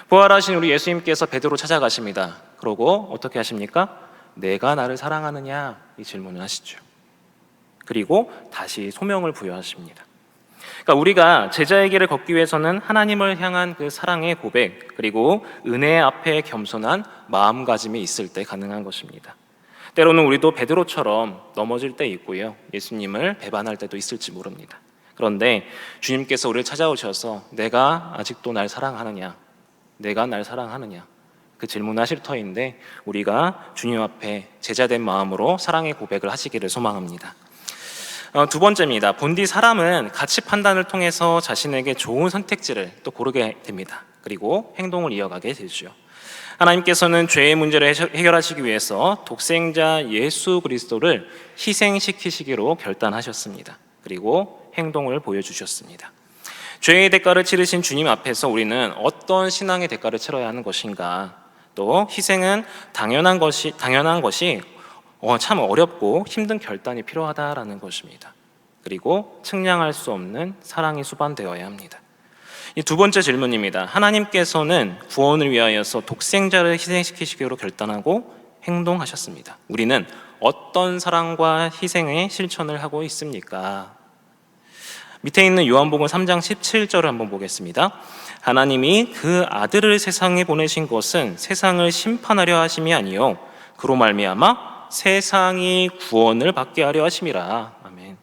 C: 부활하신 우리 예수님께서 베드로 찾아가십니다. 그러고 어떻게 하십니까? 내가 나를 사랑하느냐? 이 질문을 하시죠. 그리고 다시 소명을 부여하십니다. 그러니까 우리가 제자의 길을 걷기 위해서는 하나님을 향한 그 사랑의 고백 그리고 은혜 앞에 겸손한 마음가짐이 있을 때 가능한 것입니다. 때로는 우리도 베드로처럼 넘어질 때 있고요. 예수님을 배반할 때도 있을지 모릅니다. 그런데 주님께서 우리를 찾아오셔서 내가 아직도 날 사랑하느냐? 내가 날 사랑하느냐? 그 질문하실 터인데 우리가 주님 앞에 제자된 마음으로 사랑의 고백을 하시기를 소망합니다. 두 번째입니다. 본디 사람은 가치 판단을 통해서 자신에게 좋은 선택지를 또 고르게 됩니다. 그리고 행동을 이어가게 되죠. 하나님께서는 죄의 문제를 해결하시기 위해서 독생자 예수 그리스도를 희생시키시기로 결단하셨습니다. 그리고 행동을 보여주셨습니다. 죄의 대가를 치르신 주님 앞에서 우리는 어떤 신앙의 대가를 치러야 하는 것인가? 또 희생은 당연한 것이 참 어렵고 힘든 결단이 필요하다라는 것입니다. 그리고 측량할 수 없는 사랑이 수반되어야 합니다. 이 두 번째 질문입니다. 하나님께서는 구원을 위하여서 독생자를 희생시키시기로 결단하고 행동하셨습니다. 우리는 어떤 사랑과 희생의 실천을 하고 있습니까? 밑에 있는 요한복음 3장 17절을 한번 보겠습니다. 하나님이 그 아들을 세상에 보내신 것은 세상을 심판하려 하심이 아니요 그로 말미암아 세상이 구원을 받게 하려 하심이라. 아멘.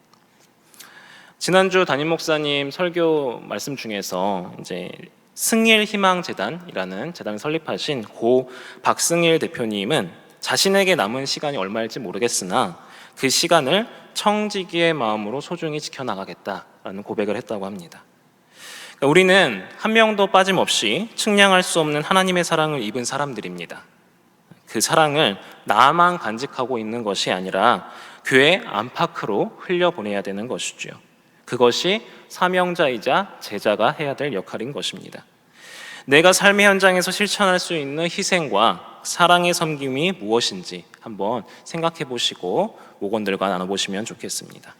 C: 지난주 담임 목사님 설교 말씀 중에서 이제 승일 희망 재단이라는 재단을 설립하신 고 박승일 대표님은 자신에게 남은 시간이 얼마일지 모르겠으나 그 시간을 청지기의 마음으로 소중히 지켜나가겠다라는 고백을 했다고 합니다. 그러니까 우리는 한 명도 빠짐없이 측량할 수 없는 하나님의 사랑을 입은 사람들입니다. 그 사랑을 나만 간직하고 있는 것이 아니라 교회 안팎으로 흘려보내야 되는 것이죠. 그것이 사명자이자 제자가 해야 될 역할인 것입니다. 내가 삶의 현장에서 실천할 수 있는 희생과 사랑의 섬김이 무엇인지 한번 생각해 보시고 목원들과 나눠보시면 좋겠습니다.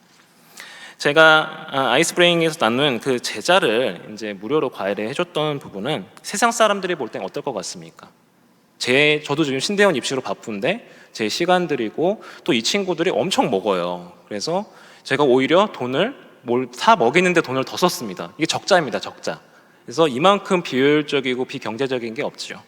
C: 제가 아이스브레이킹에서 나눈 그 제자를 이제 무료로 과외를 해줬던 부분은 세상 사람들이 볼 땐 어떨 것 같습니까? 저도 지금 신대원 입시로 바쁜데 제 시간 들이고 또 이 친구들이 엄청 먹어요. 그래서 제가 오히려 돈을 뭘 사 먹이는데 돈을 더 썼습니다. 이게 적자입니다, 적자. 그래서 이만큼 비효율적이고 비경제적인 게 없죠.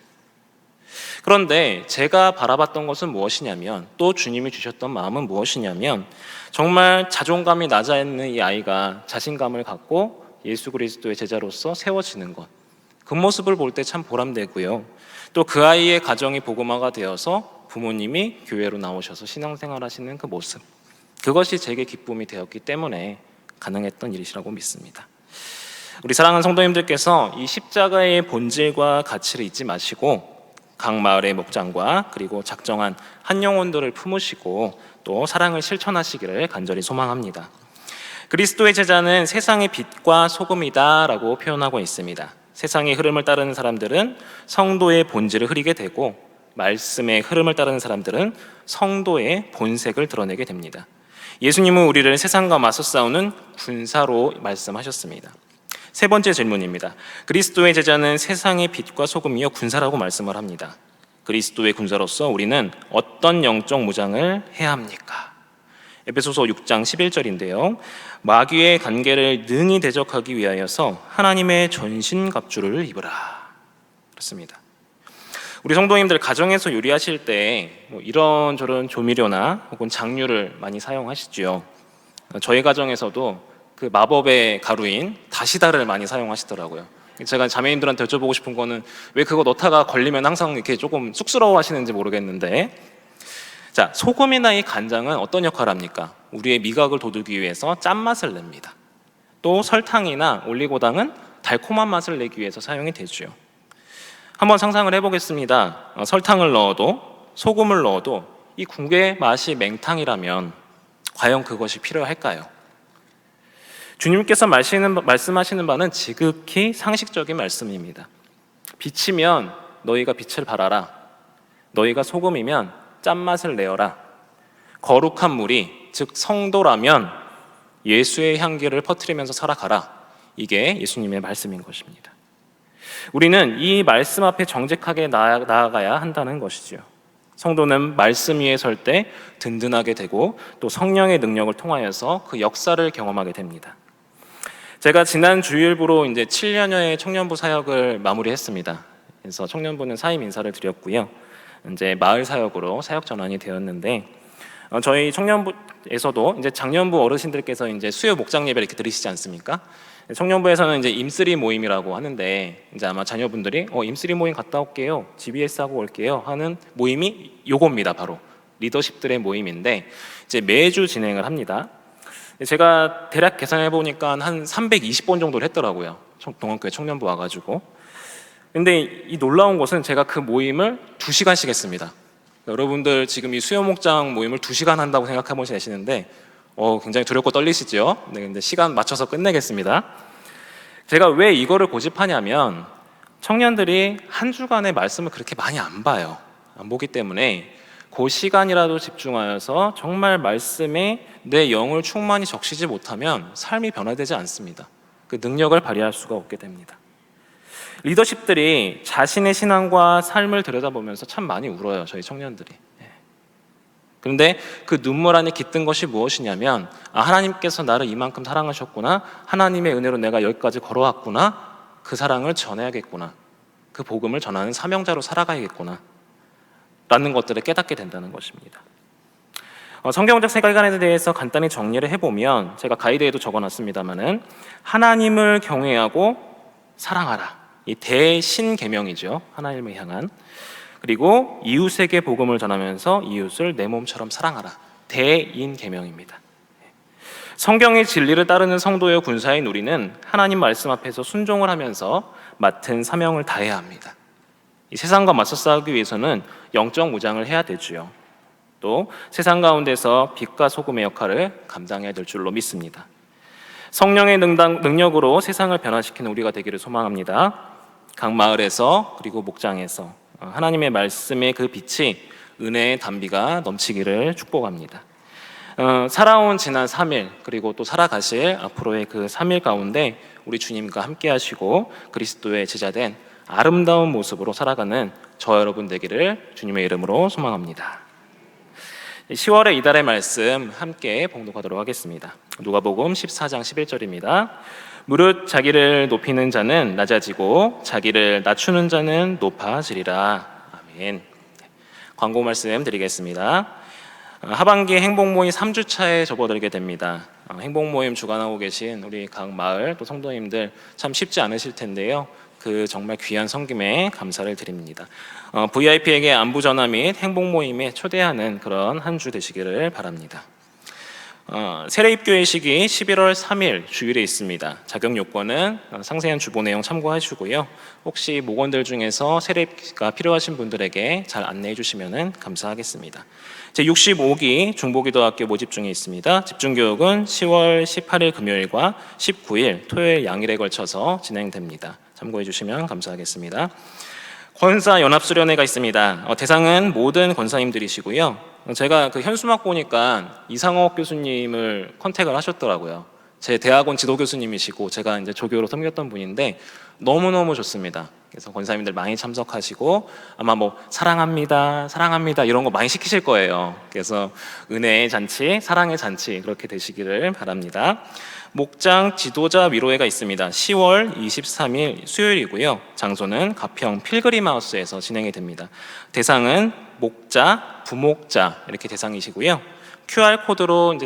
C: 그런데 제가 바라봤던 것은 무엇이냐면 또 주님이 주셨던 마음은 무엇이냐면 정말 자존감이 낮아 있는 이 아이가 자신감을 갖고 예수 그리스도의 제자로서 세워지는 것, 그 모습을 볼 때 참 보람되고요. 또 그 아이의 가정이 복음화가 되어서 부모님이 교회로 나오셔서 신앙생활 하시는 그 모습, 그것이 제게 기쁨이 되었기 때문에 가능했던 일이라고 믿습니다. 우리 사랑하는 성도님들께서 이 십자가의 본질과 가치를 잊지 마시고 각 마을의 목장과 그리고 작정한 한 영혼들을 품으시고 또 사랑을 실천하시기를 간절히 소망합니다. 그리스도의 제자는 세상의 빛과 소금이다라고 표현하고 있습니다. 세상의 흐름을 따르는 사람들은 성도의 본질을 흐리게 되고 말씀의 흐름을 따르는 사람들은 성도의 본색을 드러내게 됩니다. 예수님은 우리를 세상과 맞서 싸우는 군사로 말씀하셨습니다. 세 번째 질문입니다. 그리스도의 제자는 세상의 빛과 소금이요 군사라고 말씀을 합니다. 그리스도의 군사로서 우리는 어떤 영적 무장을 해야 합니까? 에베소서 6장 11절인데요. 마귀의 간계를 능히 대적하기 위하여서 하나님의 전신갑주를 입으라. 그렇습니다. 우리 성도님들 가정에서 요리하실 때 뭐 이런저런 조미료나 혹은 장류를 많이 사용하시죠. 저희 가정에서도 그 마법의 가루인 다시다를 많이 사용하시더라고요. 제가 자매님들한테 여쭤보고 싶은 거는 왜 그거 넣다가 걸리면 항상 이렇게 조금 쑥스러워 하시는지 모르겠는데, 자, 소금이나 이 간장은 어떤 역할을 합니까? 우리의 미각을 돋우기 위해서 짠맛을 냅니다. 또 설탕이나 올리고당은 달콤한 맛을 내기 위해서 사용이 되죠. 한번 상상을 해보겠습니다. 설탕을 넣어도 소금을 넣어도 이 국의 맛이 맹탕이라면 과연 그것이 필요할까요? 주님께서 말씀하시는 바는 지극히 상식적인 말씀입니다. 빛이면 너희가 빛을 발하라. 너희가 소금이면 짠맛을 내어라. 거룩한 무리, 즉 성도라면 예수의 향기를 퍼뜨리면서 살아가라. 이게 예수님의 말씀인 것입니다. 우리는 이 말씀 앞에 정직하게 나아가야 한다는 것이지요. 성도는 말씀 위에 설 때 든든하게 되고 또 성령의 능력을 통하여서 그 역사를 경험하게 됩니다. 제가 지난 주일부로 이제 7년여의 청년부 사역을 마무리했습니다. 그래서 청년부는 사임 인사를 드렸고요. 이제 마을 사역으로 사역 전환이 되었는데 저희 청년부에서도 이제 장년부 어르신들께서 이제 수요 목장 예배 이렇게 들으시지 않습니까? 청년부에서는 이제 임쓰리 모임이라고 하는데 이제 아마 자녀분들이 임쓰리 모임 갔다 올게요, GBS 하고 올게요 하는 모임이 요겁니다. 바로 리더십들의 모임인데 이제 매주 진행을 합니다. 제가 대략 계산해 보니까 한 320번 정도를 했더라고요. 동안교회 청년부 와가지고. 근데 이 놀라운 것은 제가 그 모임을 2시간씩 했습니다. 여러분들 지금 이 수요 목장 모임을 2시간 한다고 생각하면 되시는데 굉장히 두렵고 떨리시죠? 네, 근데 시간 맞춰서 끝내겠습니다. 제가 왜 이거를 고집하냐면 청년들이 한 주간의 말씀을 그렇게 많이 안 봐요. 안 보기 때문에 그 시간이라도 집중하여서 정말 말씀에 내 영을 충만히 적시지 못하면 삶이 변화되지 않습니다. 그 능력을 발휘할 수가 없게 됩니다. 리더십들이 자신의 신앙과 삶을 들여다보면서 참 많이 울어요. 저희 청년들이. 그런데 그 눈물 안에 깃든 것이 무엇이냐면 하나님께서 나를 이만큼 사랑하셨구나, 하나님의 은혜로 내가 여기까지 걸어왔구나, 그 사랑을 전해야겠구나, 그 복음을 전하는 사명자로 살아가야겠구나 라는 것들을 깨닫게 된다는 것입니다. 성경적 세계관에 대해서 간단히 정리를 해보면 제가 가이드에도 적어놨습니다마는 하나님을 경외하고 사랑하라, 이 대신계명이죠. 하나님을 향한. 그리고 이웃에게 복음을 전하면서 이웃을 내 몸처럼 사랑하라, 대인계명입니다. 성경의 진리를 따르는 성도의 군사인 우리는 하나님 말씀 앞에서 순종을 하면서 맡은 사명을 다해야 합니다. 이 세상과 맞서 싸우기 위해서는 영적 무장을 해야 되지요. 또 세상 가운데서 빛과 소금의 역할을 감당해야 될 줄로 믿습니다. 성령의 능력으로 세상을 변화시키는 우리가 되기를 소망합니다. 각 마을에서 그리고 목장에서 하나님의 말씀의 그 빛이 은혜의 담비가 넘치기를 축복합니다. 살아온 지난 3일 그리고 또 살아가실 앞으로의 그 3일 가운데 우리 주님과 함께 하시고 그리스도의 제자된 아름다운 모습으로 살아가는 저 여러분 되기를 주님의 이름으로 소망합니다. 10월의 이달의 말씀 함께 봉독하도록 하겠습니다. 누가복음 14장 11절입니다. 무릇 자기를 높이는 자는 낮아지고 자기를 낮추는 자는 높아지리라. 아멘. 광고 말씀 드리겠습니다. 하반기 행복모임 3주차에 접어들게 됩니다. 행복모임 주관하고 계신 우리 각 마을 또 성도님들 참 쉽지 않으실 텐데요. 그 정말 귀한 섬김에 감사를 드립니다. VIP에게 안부 전화 및 행복모임에 초대하는 그런 한 주 되시기를 바랍니다. 세례입교회식이 11월 3일 주일에 있습니다. 자격 요건은 상세한 주보 내용 참고하시고요. 혹시 목원들 중에서 세례가 필요하신 분들에게 잘 안내해 주시면 감사하겠습니다. 제65기 중보기도학교 모집 중에 있습니다. 집중교육은 10월 18일 금요일과 19일 토요일 양일에 걸쳐서 진행됩니다. 참고해 주시면 감사하겠습니다. 권사 연합수련회가 있습니다. 대상은 모든 권사님들이시고요. 제가 그 현수막 보니까 이상옥 교수님을 컨택을 하셨더라고요. 제 대학원 지도 교수님이시고 제가 이제 조교로 섬겼던 분인데 너무너무 좋습니다. 그래서 권사님들 많이 참석하시고 아마 뭐 사랑합니다, 사랑합니다 이런 거 많이 시키실 거예요. 그래서 은혜의 잔치, 사랑의 잔치 그렇게 되시기를 바랍니다. 목장 지도자 위로회가 있습니다. 10월 23일 수요일이고요. 장소는 가평 필그림하우스에서 진행이 됩니다. 대상은 목자, 부목자 이렇게 대상이시고요. QR코드로 이제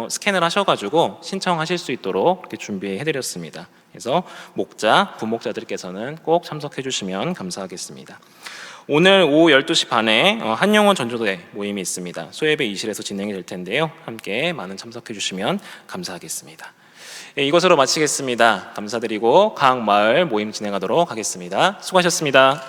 C: 스캔을 하셔가지고 신청하실 수 있도록 이렇게 준비해드렸습니다. 그래서 목자, 부목자들께서는 꼭 참석해 주시면 감사하겠습니다. 오늘 오후 12시 반에 한영원 전도대 모임이 있습니다. 소예배 2실에서 진행이 될 텐데요. 함께 많은 참석해 주시면 감사하겠습니다. 이것으로 마치겠습니다. 감사드리고 각 마을 모임 진행하도록 하겠습니다. 수고하셨습니다.